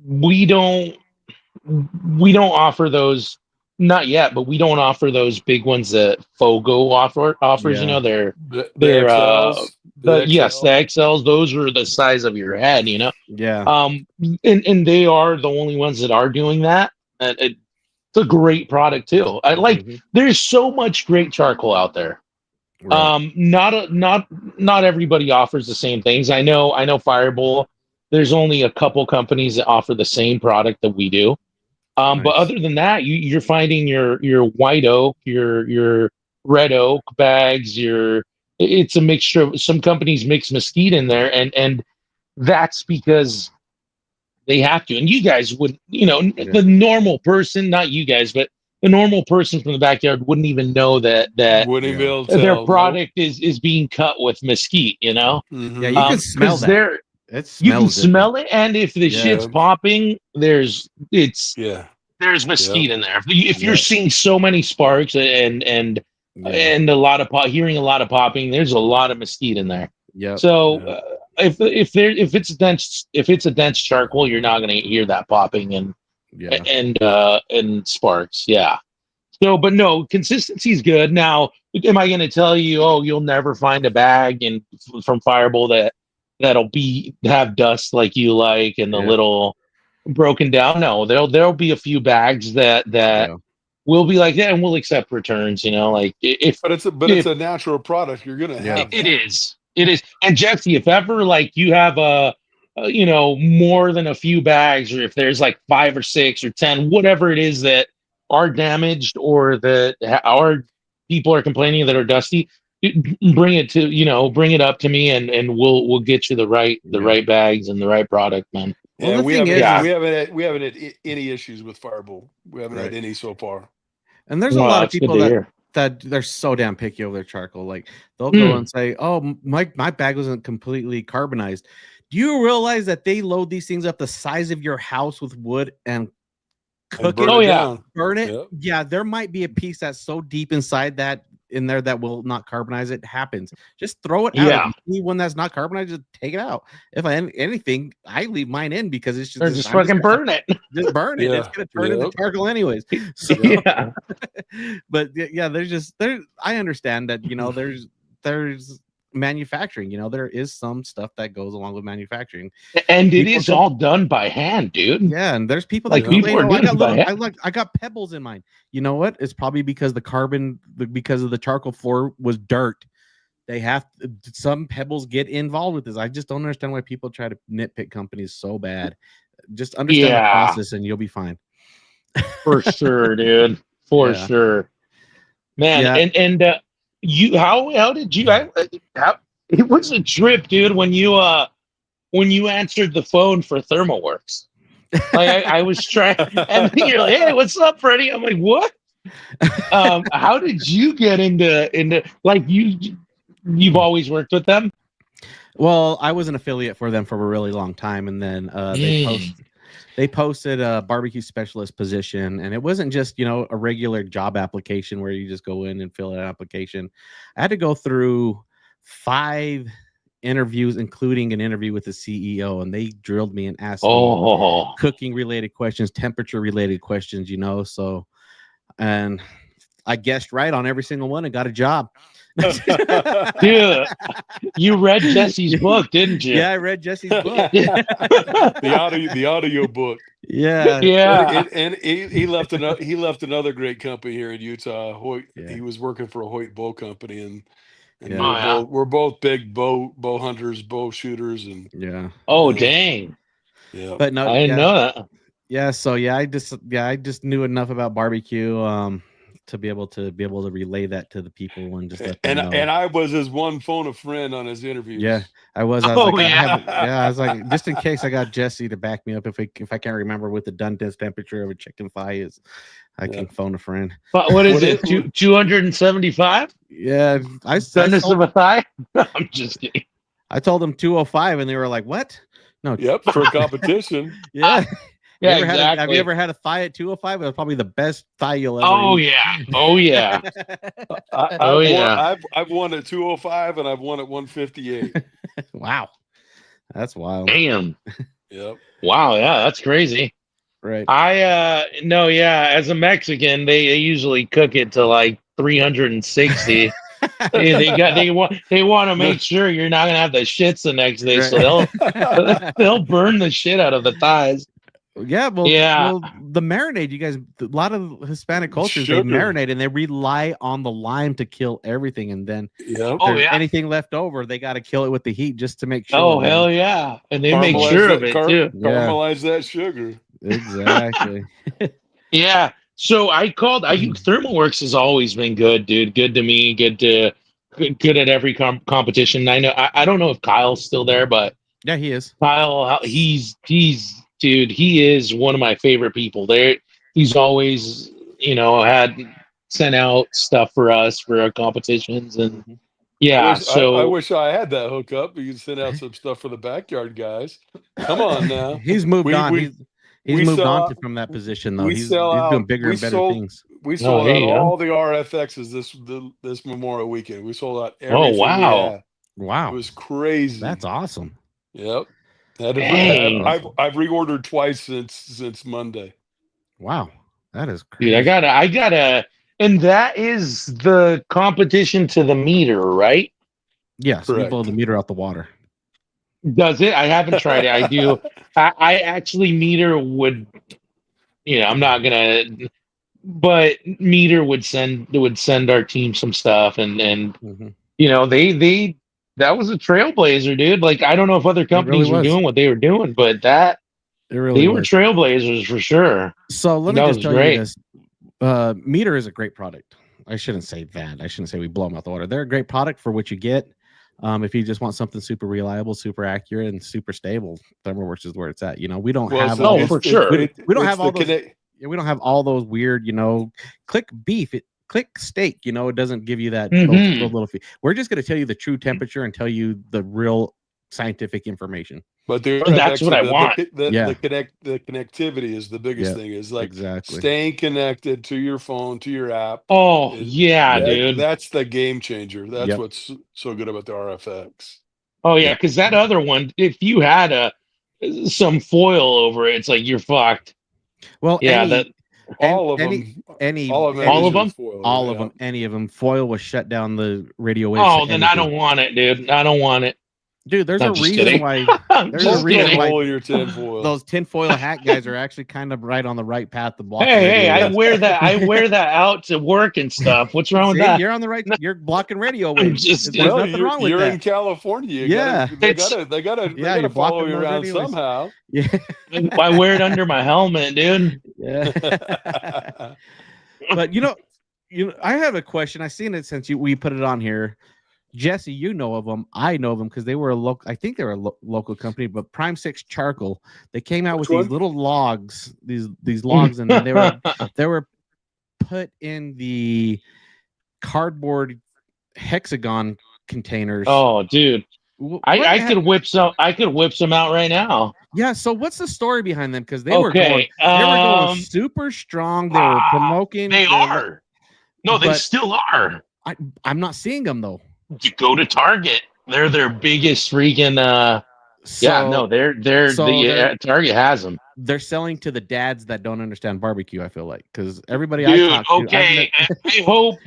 we don't offer those. Not yet, but we don't offer those big ones that FOGO offers. Yeah. You know, they're the XLs. The XLs. Those are the size of your head. You know. Yeah. And they are the only ones that are doing that. It's a great product too. I like. There's so much great charcoal out there. Right. Not everybody offers the same things. I know Firebull. There's only a couple companies that offer the same product that we do. Nice. But other than that, you're finding your white oak, your red oak bags. It's a mixture of, some companies mix mesquite in there, and that's because they have to. And you guys would, the normal person, not you guys, but the normal person from the backyard wouldn't even know that their product is being cut with mesquite. You know, yeah, you can smell that. You can smell it, and if the shit's popping, there's mesquite in there. If you're seeing so many sparks and a lot of hearing a lot of popping, there's a lot of mesquite in there. Yeah. So if it's a dense charcoal, you're not going to hear that popping and sparks. Yeah. So, but no, consistency is good. Now, am I going to tell you, you'll never find a bag from Firebull that'll have dust like you like and the little broken down? No, there'll be a few bags that will be like that, and we'll accept returns. Like it's a natural product. You're gonna have it is. And Jesse, if ever like you have more than a few bags, or if there's like 5 or 6 or 10, whatever it is that are damaged or that our people are complaining that are dusty, bring it up to me, and we'll get you the right bags and the right product, man. Well, yeah, we haven't had any issues with Firebull. We haven't had any so far. And there's a lot of people that they're so damn picky over their charcoal. Like they'll go and say, "Oh, my bag wasn't completely carbonized." Do you realize that they load these things up the size of your house with wood and cook it? Burn it. Yep. Yeah, there might be a piece that's so deep inside that in there that will not carbonize. It happens. Just throw it out. If you see one that's not carbonized, just take it out. If anything, I leave mine in because it's just fucking burn it. Just burn it. It's gonna turn into charcoal anyways. So, but I understand that there's manufacturing. There is some stuff that goes along with manufacturing, and it is all done by hand, dude. Yeah, and there's people that complain, I got pebbles in mine. You know what? It's probably because because of the charcoal floor was dirt. Some pebbles get involved with this. I just don't understand why people try to nitpick companies so bad. Just understand the process, and you'll be fine. For sure, dude. For sure, man. And how did you? It was a trip, dude. When you answered the phone for ThermoWorks, like I was trying, and you're like, "Hey, what's up, Freddy?" I'm like, "What?" How did you get into like you've always worked with them? Well, I was an affiliate for them for a really long time, and then they posted a barbecue specialist position, and it wasn't just a regular job application where you just go in and fill an application. I had to go through 5 interviews, including an interview with the CEO, and they drilled me and asked me cooking related questions, temperature related questions, so, and I guessed right on every single one and got a job. Dude, you read Jesse's book, didn't you? Yeah, I read Jesse's book. the audio book. Yeah. And he left another great company here in Utah. Hoyt. Yeah. He was working for a Hoyt bow company, and we're both big bow hunters, bow shooters, and dang. Yeah. But no, I didn't know that. Yeah, so I just knew enough about barbecue to be able to relay that to the people and just let them know. And I was his one phone a friend on his interviews. Yeah, I was Oh, like, yeah. I was like, just in case I got Jesse to back me up if I can't remember what the done temperature of a chicken thigh is, I can phone a friend. But what is it? 275? Yeah, Doneness of a thigh? I'm just kidding. I told them 205, and they were like, "What? No." Yep, for a competition. Yeah. Yeah, Have you ever had a thigh at 205? It was probably the best thigh you'll ever eat. Oh yeah. I've won at 205 and I've won at 158. Wow. That's wild. Damn. Yep. Wow, yeah, that's crazy. Right. As a Mexican, they usually cook it to like 360. they want to make sure you're not gonna have the shits the next day, so they'll burn the shit out of the thighs. Yeah, well, the marinade, you guys, a lot of Hispanic cultures, they marinate and they rely on the lime to kill everything, and then anything left over, they got to kill it with the heat just to make sure. Oh hell yeah, and they make sure of it too. Caramelize that sugar. Exactly. Yeah. So ThermalWorks has always been good, dude. Good to me. Good at every competition. I know. I don't know if Kyle's still there, but yeah, he is. Kyle, he's dude. He is one of my favorite people. He's always had sent out stuff for us for our competitions, and I wish I had that hookup. You can send out some stuff for the backyard guys. Come on now. He's moved on. He's moved on from that position though. He's doing bigger and better things. We sold out all the RFXs this Memorial weekend. We sold out everything. Oh wow! Wow, it was crazy. That's awesome. Yep. I've reordered twice since Monday. Wow, that is crazy. Dude, I gotta, and that is the competition to the meter, right? Yes, we blow the meter out the water. Does it? I haven't tried it. I do. I actually meter would. I'm not gonna. But meter would send our team some stuff, and they that was a trailblazer, dude. Like I don't know if other companies were doing what they were doing, but they were trailblazers for sure. So let me just tell you this: Meter is a great product. I shouldn't say that. I shouldn't say we blow them out the water. They're a great product for what you get. If you just want something super reliable, super accurate, and super stable, ThermalWorks is where it's at. We don't have. Oh, for sure. We don't have all those. We don't have all those weird, click beef, click steak. It doesn't give you that those little fee. We're just going to tell you the true temperature and tell you the real scientific information. But that's what I want. The connectivity is the biggest thing. Is like staying connected to your phone, to your app. Oh dude, that's the game changer. That's what's so good about the RFX. Oh yeah, because that other one, if you had some foil over it, it's like you're fucked. Well, all of them, any of them. Foil was shut down the radio waves. Oh, then I don't want it, dude. I don't want it. Dude, there's a reason why. There's a reason why those tinfoil hat guys are actually kind of right on the right path to block. Hey, I wear that. I wear that out to work and stuff. What's wrong with that? You're on the right. You're blocking radio waves. There's nothing wrong with that. You're in California. They gotta follow you around somehow. Yeah, I wear it under my helmet, dude. Yeah. But I have a question. I've seen it since we put it on here. Jesse, you know of them. I know of them because they were I think they were a local company, but Prime 6 Charcoal. They came out with these little logs, these logs, and they were put in the cardboard hexagon containers. Oh, dude. I could whip some out right now. Yeah, so what's the story behind them? Because they were going super strong. They were promoting. They are. No, they still are. I'm not seeing them though. You go to Target. They're their biggest freaking Target has them. They're selling to the dads that don't understand barbecue, I feel like, because everybody I talk to,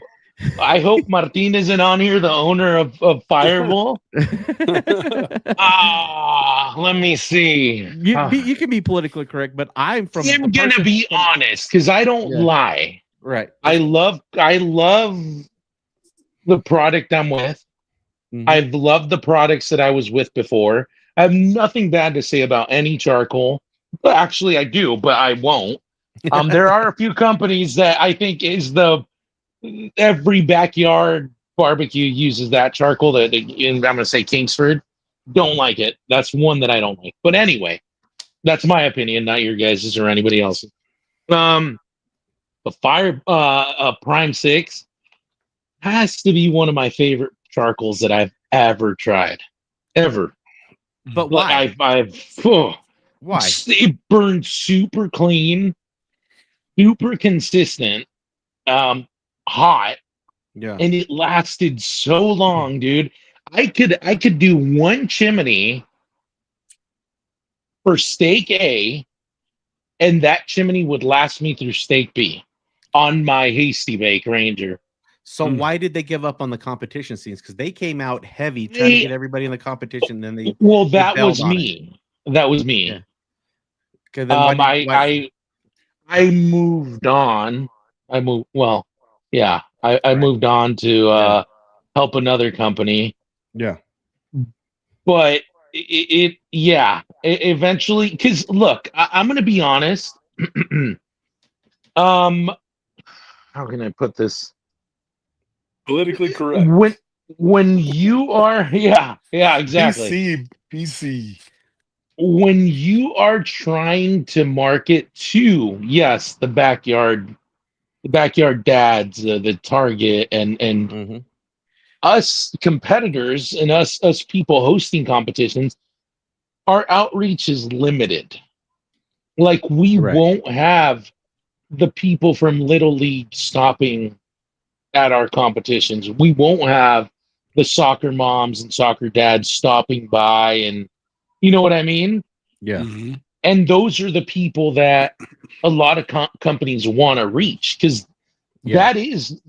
I hope Martin isn't on here, the owner of Firebull. Let me see. You can be politically correct, but I'm gonna be honest because I don't lie. Right. I love the product I'm with. Mm-hmm. I've loved the products that I was with before. I have nothing bad to say about any charcoal. But actually, I do, but I won't. There are a few companies that I think is the every backyard barbecue uses that charcoal. That I'm going to say Kingsford. Don't like it. That's one that I don't like. But anyway, that's my opinion, not your guys's or anybody else's. The Prime 6 has to be one of my favorite charcoals that I've ever tried. Ever. But why? Why? It burned super clean, super consistent, hot. Yeah. And it lasted so long, dude. I could do one chimney for steak A, and that chimney would last me through steak B on my Hasty Bake Ranger. So why did they give up on the competition scenes? Because they came out heavy trying to get everybody in the competition. Then they that was me. That was me. Yeah. Then I moved on. I moved on to help another company. Yeah. But eventually, because look, I'm going to be honest. How can I put this? Politically correct. When you are, exactly. PC. When you are trying to market to, yes, the backyard dads, the Target, and us competitors and us people hosting competitions, our outreach is limited. Like we won't have the people from Little League stopping at our competitions. We won't have the soccer moms and soccer dads stopping by, and you know what I mean? Yeah. Mm-hmm. And those are the people that a lot of companies want to reach, because that is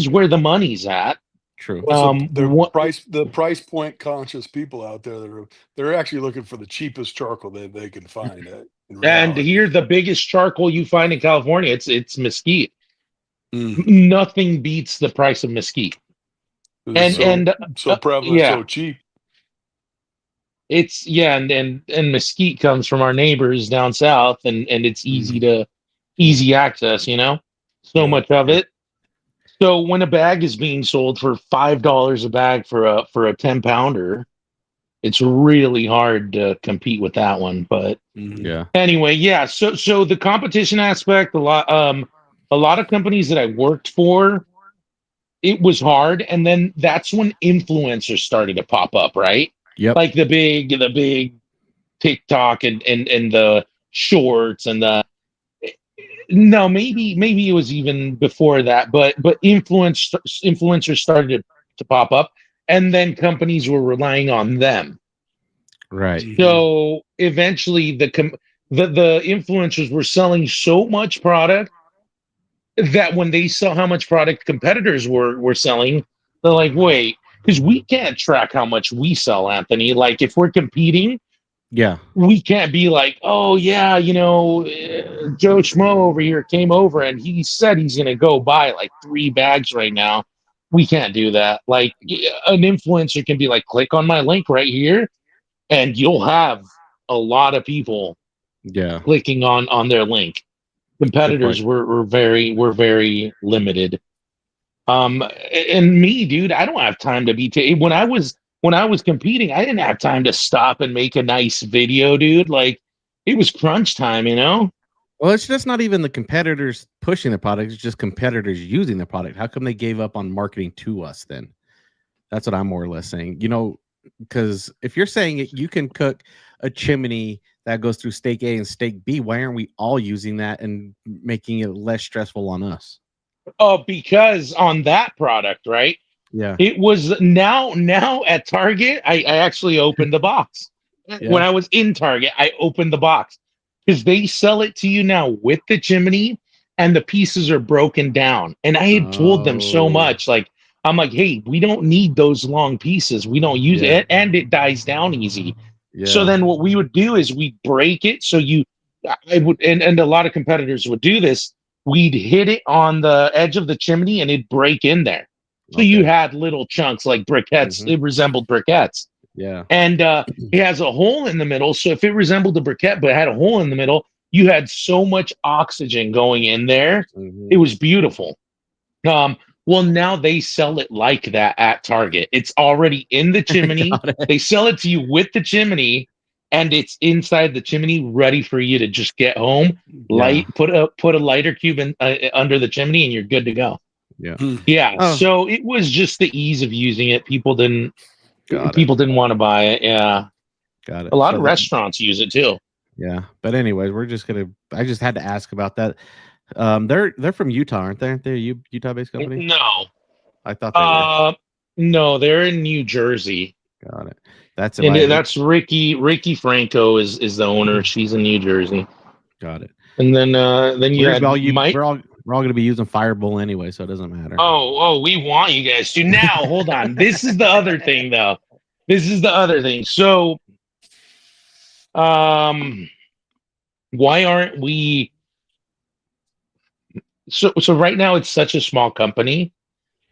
where the money's at. True. The price point conscious people out there, they're actually looking for the cheapest charcoal that they can find. And here, the biggest charcoal you find in California, it's mesquite. Nothing beats the price of mesquite. So prevalent, so cheap. It's and mesquite comes from our neighbors down south, and it's easy access, so much of it. So when a bag is being sold for $5 a bag for a 10-pounder, it's really hard to compete with that one. But anyway, so the competition aspect, a lot of companies that I worked for, it was hard, and then that's when influencers started to pop up, right? Yep. Like the big TikTok and the shorts and maybe it was even before that, but influencers started to pop up, and then companies were relying on them. Right. So eventually the influencers were selling so much product that when they saw how much product competitors were selling, they're like, wait, because we can't track how much we sell, Anthony. Like if we're competing, we can't be like, oh yeah, Joe Schmo over here came over and he said he's gonna go buy like 3 bags right now. We can't do that. Like an influencer can be like, click on my link right here, and you'll have a lot of people clicking on their link. Competitors were very limited. And me, dude, I don't have time to be when I was competing, I didn't have time to stop and make a nice video, dude. Like it was crunch time, Well, it's just not even the competitors pushing the product, it's just competitors using the product. How come they gave up on marketing to us then? That's what I'm more or less saying. Because if you're saying you can cook a chimney that goes through steak A and steak B, why aren't we all using that and making it less stressful on us? Oh, because on that product, right? Yeah. It was now at Target, I actually opened the box. When I was in Target, I opened the box because they sell it to you now with the chimney and the pieces are broken down. And I had told them so much, like, I'm like, hey, we don't need those long pieces. We don't use it, and it dies down easy. Yeah. So then what we would do is we break it. So I would, and a lot of competitors would do this. We'd hit it on the edge of the chimney and it'd break in there. So you had little chunks like briquettes. It resembled briquettes. Yeah. And it has a hole in the middle. So if it resembled a briquette but had a hole in the middle, you had so much oxygen going in there. It was beautiful. Well, now they sell it like that at Target. It's already in the chimney. They sell it to you with the chimney, and it's inside the chimney, ready for you to just get home. Light, put a lighter cube in, under the chimney, and you're good to go. Yeah. Yeah. Oh. So it was just the ease of using it. People didn't want to buy it. Yeah. Got it. A lot of restaurants use it too. Yeah. But anyways, I just had to ask about that. They're from Utah, aren't they? They're a Utah-based company? No. I thought they were. No, they're in New Jersey. Got it. That's Ricky Franco is the owner. She's in New Jersey. Got it. And then you had Mike. We're all going to be using Firebull anyway, so it doesn't matter. Oh, we want you guys to. Now, hold on. This is the other thing, though. So, why aren't we? So right now it's such a small company.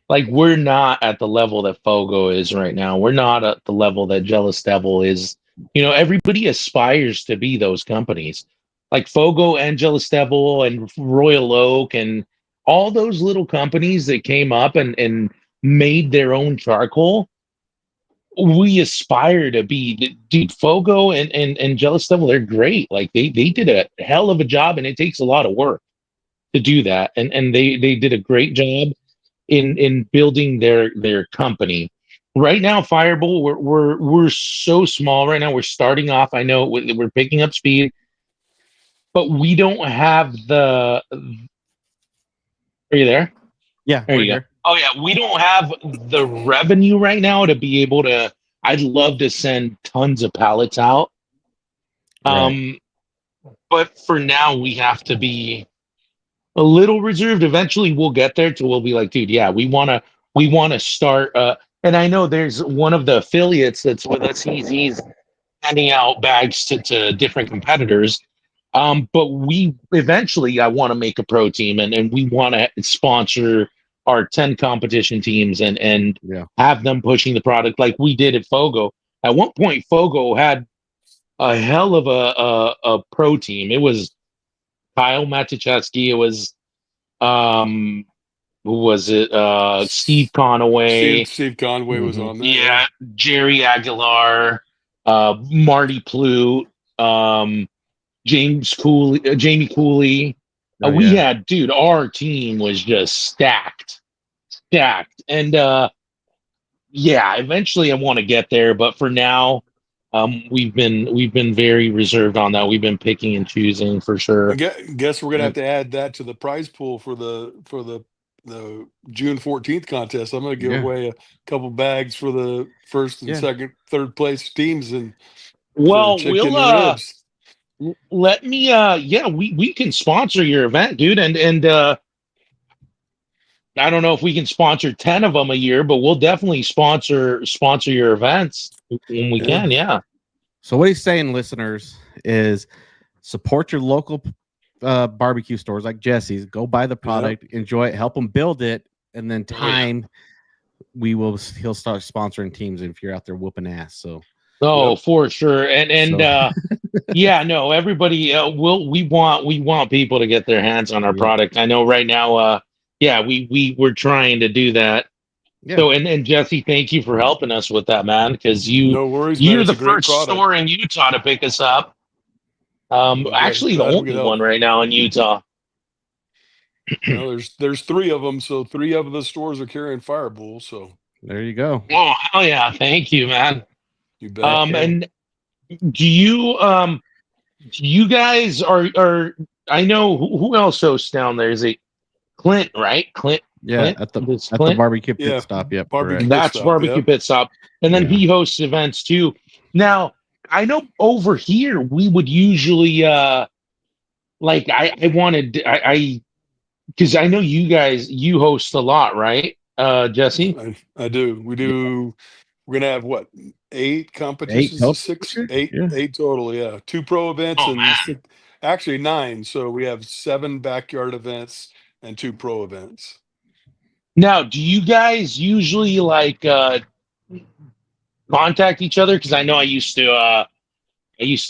Like, we're not at the level that FOGO is right now. We're not at the level that Jealous Devil is. Everybody aspires to be those companies. Like FOGO and Jealous Devil and Royal Oak and all those little companies that came up and made their own charcoal. We aspire to be, dude. FOGO and Jealous Devil, they're great. Like they did a hell of a job, and it takes a lot of work to do that. And they did a great job in building their company. Right now, Firebull, we're so small right now. We're starting off. I know we're picking up speed, but we don't have the. Are you there? Yeah, there you go. Oh yeah, we don't have the revenue right now to be able to. I'd love to send tons of pallets out, Right. But for now we have to be a little reserved. Eventually, we'll get there to we'll be like, dude, yeah, we want to start. And I know there's one of the affiliates that's with us. He's handing out bags to different competitors. But we eventually, I want to make a pro team, and we want to sponsor our 10 competition teams and have them pushing the product like we did at FOGO. At one point, FOGO had a hell of a pro team. It was Kyle Matuszewski. It was who was it? Steve Conaway. Steve Conway was on there. Yeah, Jerry Aguilar, Marty Plute, Jamie Cooley. We had, dude, our team was just stacked. And eventually I want to get there, but for now, we've been very reserved on that. We've been picking and choosing for sure. I guess we're gonna have to add that to the prize pool for the June 14th contest. I'm gonna give away a couple bags for the first and second, third place teams, and we'll let me we can sponsor your event, dude, and I don't know if we can sponsor 10 of them a year, but we'll definitely sponsor your events when we can. Yeah. So what he's saying, listeners, is support your local barbecue stores like Jesse's. Go buy the product, enjoy it, help them build it, and then he'll start sponsoring teams if you're out there whooping ass. So. Oh, for sure. And everybody we want people to get their hands on our product. I know right now we're trying to do that. Yeah. So and Jesse, thank you for helping us with that, man, because no worries, you're the first store in Utah to pick us up. Actually the only one right now in Utah. There's 3 of them, so 3 of the stores are carrying Firebull, so there you go. Oh, hell yeah, thank you, man. You bet. And do you guys are I know who else hosts down there? Is it Clint, right? Clint. Yeah, at the barbecue pit stop. Yep, barbecue pit stop. And then he hosts events too. Now, I know over here we would usually because I know you host a lot, right? Jesse? I do. We do. We're gonna have what? 8 competitions, 8 total. Yeah, 2 pro events actually 9. So we have 7 backyard events and 2 pro events. Now, do you guys usually contact each other? Because I know I used to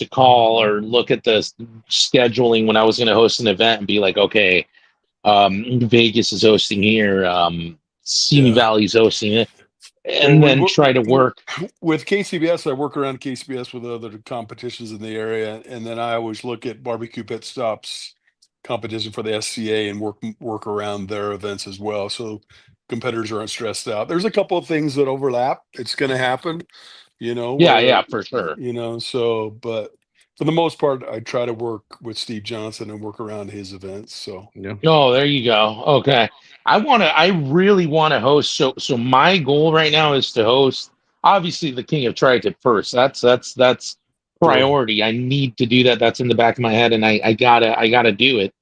call or look at the scheduling when I was going to host an event and be like, okay, Vegas is hosting here. Simi Valley's hosting it, and then try to work with KCBS. I work around KCBS with other competitions in the area, and then I always look at barbecue pit stops competition for the SCA and work around their events as well. So competitors aren't stressed out. There's a couple of things that overlap. It's going to happen, Yeah, for sure. So, but for the most part, I try to work with Steve Johnson and work around his events. So, yeah. Oh, there you go. Okay. I really want to host. So my goal right now is to host, obviously, the King of Tri-Tip first. That's priority. I need to do that. That's in the back of my head, and I gotta do it.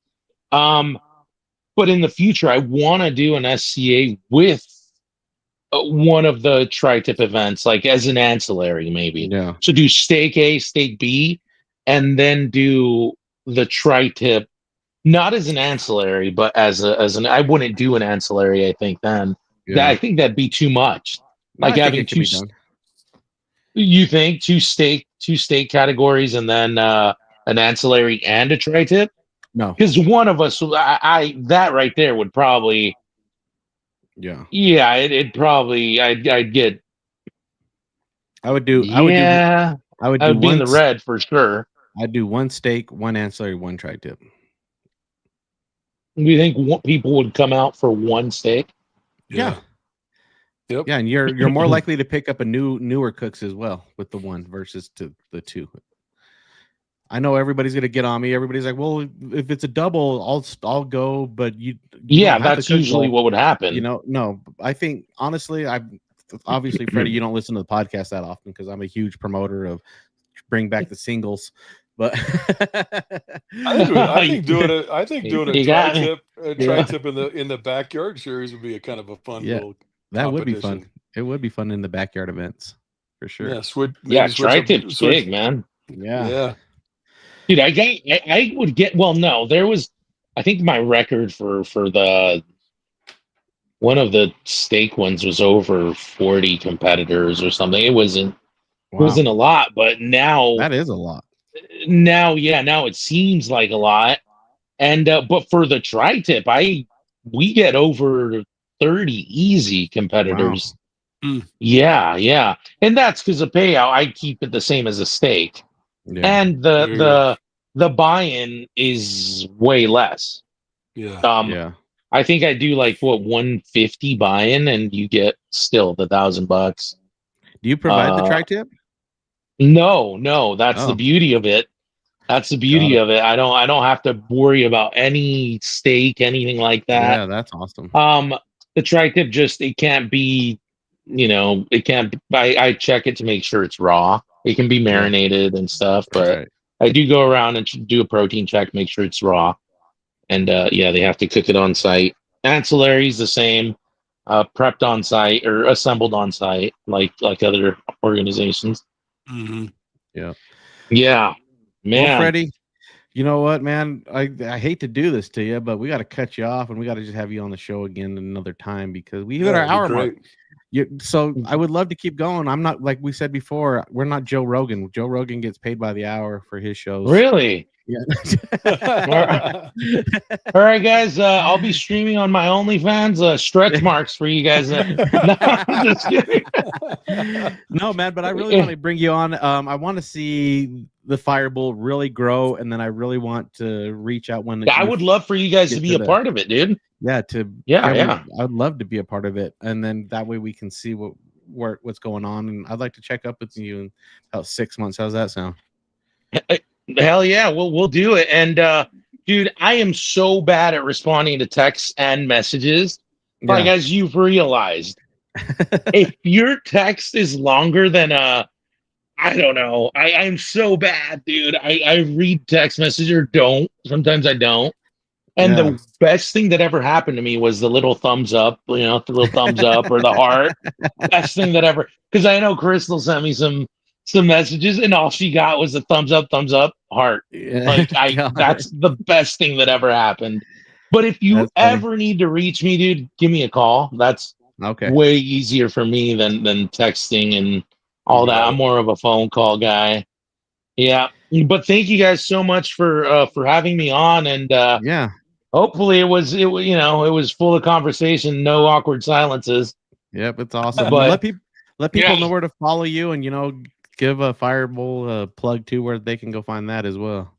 But in the future, I want to do an SCA with one of the Tri-Tip events, like as an ancillary, maybe. Yeah. So do stake A, stake B, and then do the Tri-Tip, not as an ancillary, but as an. I wouldn't do an ancillary. I think then. I think that'd be too much. Like having two. You think two stake categories and then an ancillary and a Tri-Tip? No, because one of us, I that right there would probably. Yeah. Yeah, it'd probably. I'd get. I would do. Yeah, I would be in the red for sure. I'd do one stake, one ancillary, one Tri-Tip. Do you think people would come out for one stake? Yeah. Yep. Yeah, and you're more likely to pick up a newer cooks as well with the one versus to the two. I know everybody's gonna get on me. Everybody's like, "Well, if it's a double, I'll go." But yeah, that's usually what would happen. No. I think honestly, obviously, Freddie, you don't listen to the podcast that often because I'm a huge promoter of bring back the singles. But I think doing a tri-tip in the backyard series would be a kind of a fun little. That would be fun. It would be fun in the backyard events for sure. Yeah, Tri-Tip's big, man. Yeah. Dude, I would get. Well, no, there was. I think my record for the one of the stake ones was over 40 competitors or something. It wasn't a lot, but now that is a lot. Now it seems like a lot. And but for the Tri-Tip, we get over 30 easy competitors. Wow. Yeah. And that's because the payout, I keep it the same as a stake. Yeah. And the buy-in is way less. Yeah. I think I do like 150 buy-in and you get still the $1,000. Do you provide the Tri-Tip? No, that's the beauty of it. That's the beauty of it. I don't have to worry about any stake, anything like that. Yeah, that's awesome. The Tri-Tip it can't be, it can't. I check it to make sure it's raw. It can be marinated and stuff, but I do go around and do a protein check, make sure it's raw. And they have to cook it on site. Ancillaries the same, prepped on site or assembled on site, like other organizations. Mm-hmm. Yeah, man. Well, Freddie, you know what, man? I hate to do this to you, but we got to cut you off, and we got to just have you on the show again another time because we hit our hour mark. So I would love to keep going. I'm not, like we said before, we're not Joe Rogan. Joe Rogan gets paid by the hour for his shows. Really? Yeah. All right, guys. I'll be streaming on my OnlyFans. Stretch marks for you guys. No, I'm just kidding. No, man, but I really want to bring you on. I want to see the Firebull really grow, and then I really want to reach out when I would love for you guys to be a part of it, dude. Yeah, I'd love to be a part of it, and then that way we can see what's going on. And I'd like to check up with you in about 6 months. How's that sound? Hell yeah, we'll do it. And dude, I am so bad at responding to texts and messages. Like as you've realized, if your text is longer than I don't know. I'm so bad, dude. I read text message or don't. Sometimes I don't. And the best thing that ever happened to me was the little thumbs up, the little thumbs up or the heart. Best thing that ever, because I know Crystal sent me some messages and all she got was a thumbs up, heart. Like that's the best thing that ever happened. But if you ever need to reach me, dude, give me a call. That's way easier for me than texting and all that. I'm more of a phone call guy. Yeah. But thank you guys so much for having me on. And Hopefully it was it was full of conversation, no awkward silences. Yep, it's awesome. But let people know where to follow you, and give a Firebull a plug too, where they can go find that as well.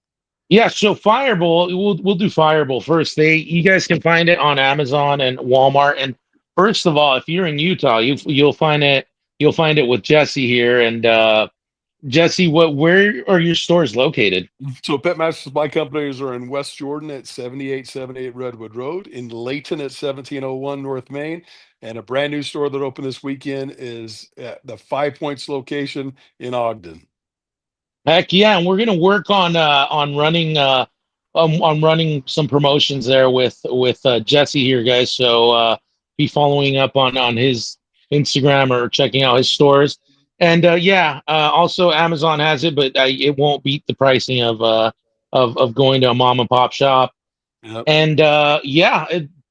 Yeah, so Firebull, we'll do Firebull first. You guys can find it on Amazon and Walmart. And first of all, if you're in Utah, you'll find it with Jesse here. And Jesse, where are your stores located? So Pitmasters, my companies are in West Jordan at 7878 Redwood Road, in Layton at 1701 North Main, and a brand new store that opened this weekend is at the 5 Points location in Ogden. Heck yeah, and we're gonna work on running some promotions there with Jesse here, guys. So be following up on his Instagram or checking out his stores. And also Amazon has it, but it won't beat the pricing of going to a mom and pop shop. Yep. And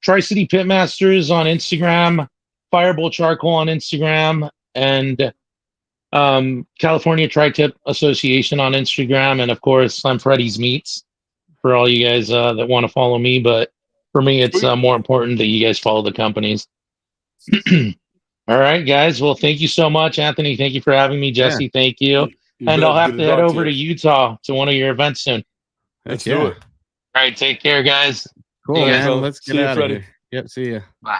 Tri-City Pitmasters on Instagram, FOGO Charcoal on Instagram, and California Tri-Tip Association on Instagram. And of course, I'm Freddy's Meats for all you guys that want to follow me. But for me, it's more important that you guys follow the companies. All right, guys. Well, thank you so much, Anthony. Thank you for having me. Jesse, thank you. And I'll have to head over to Utah to one of your events soon. Let's do it. All right, take care, guys. Cool, man. Let's get out of here. Yep, see ya. Bye.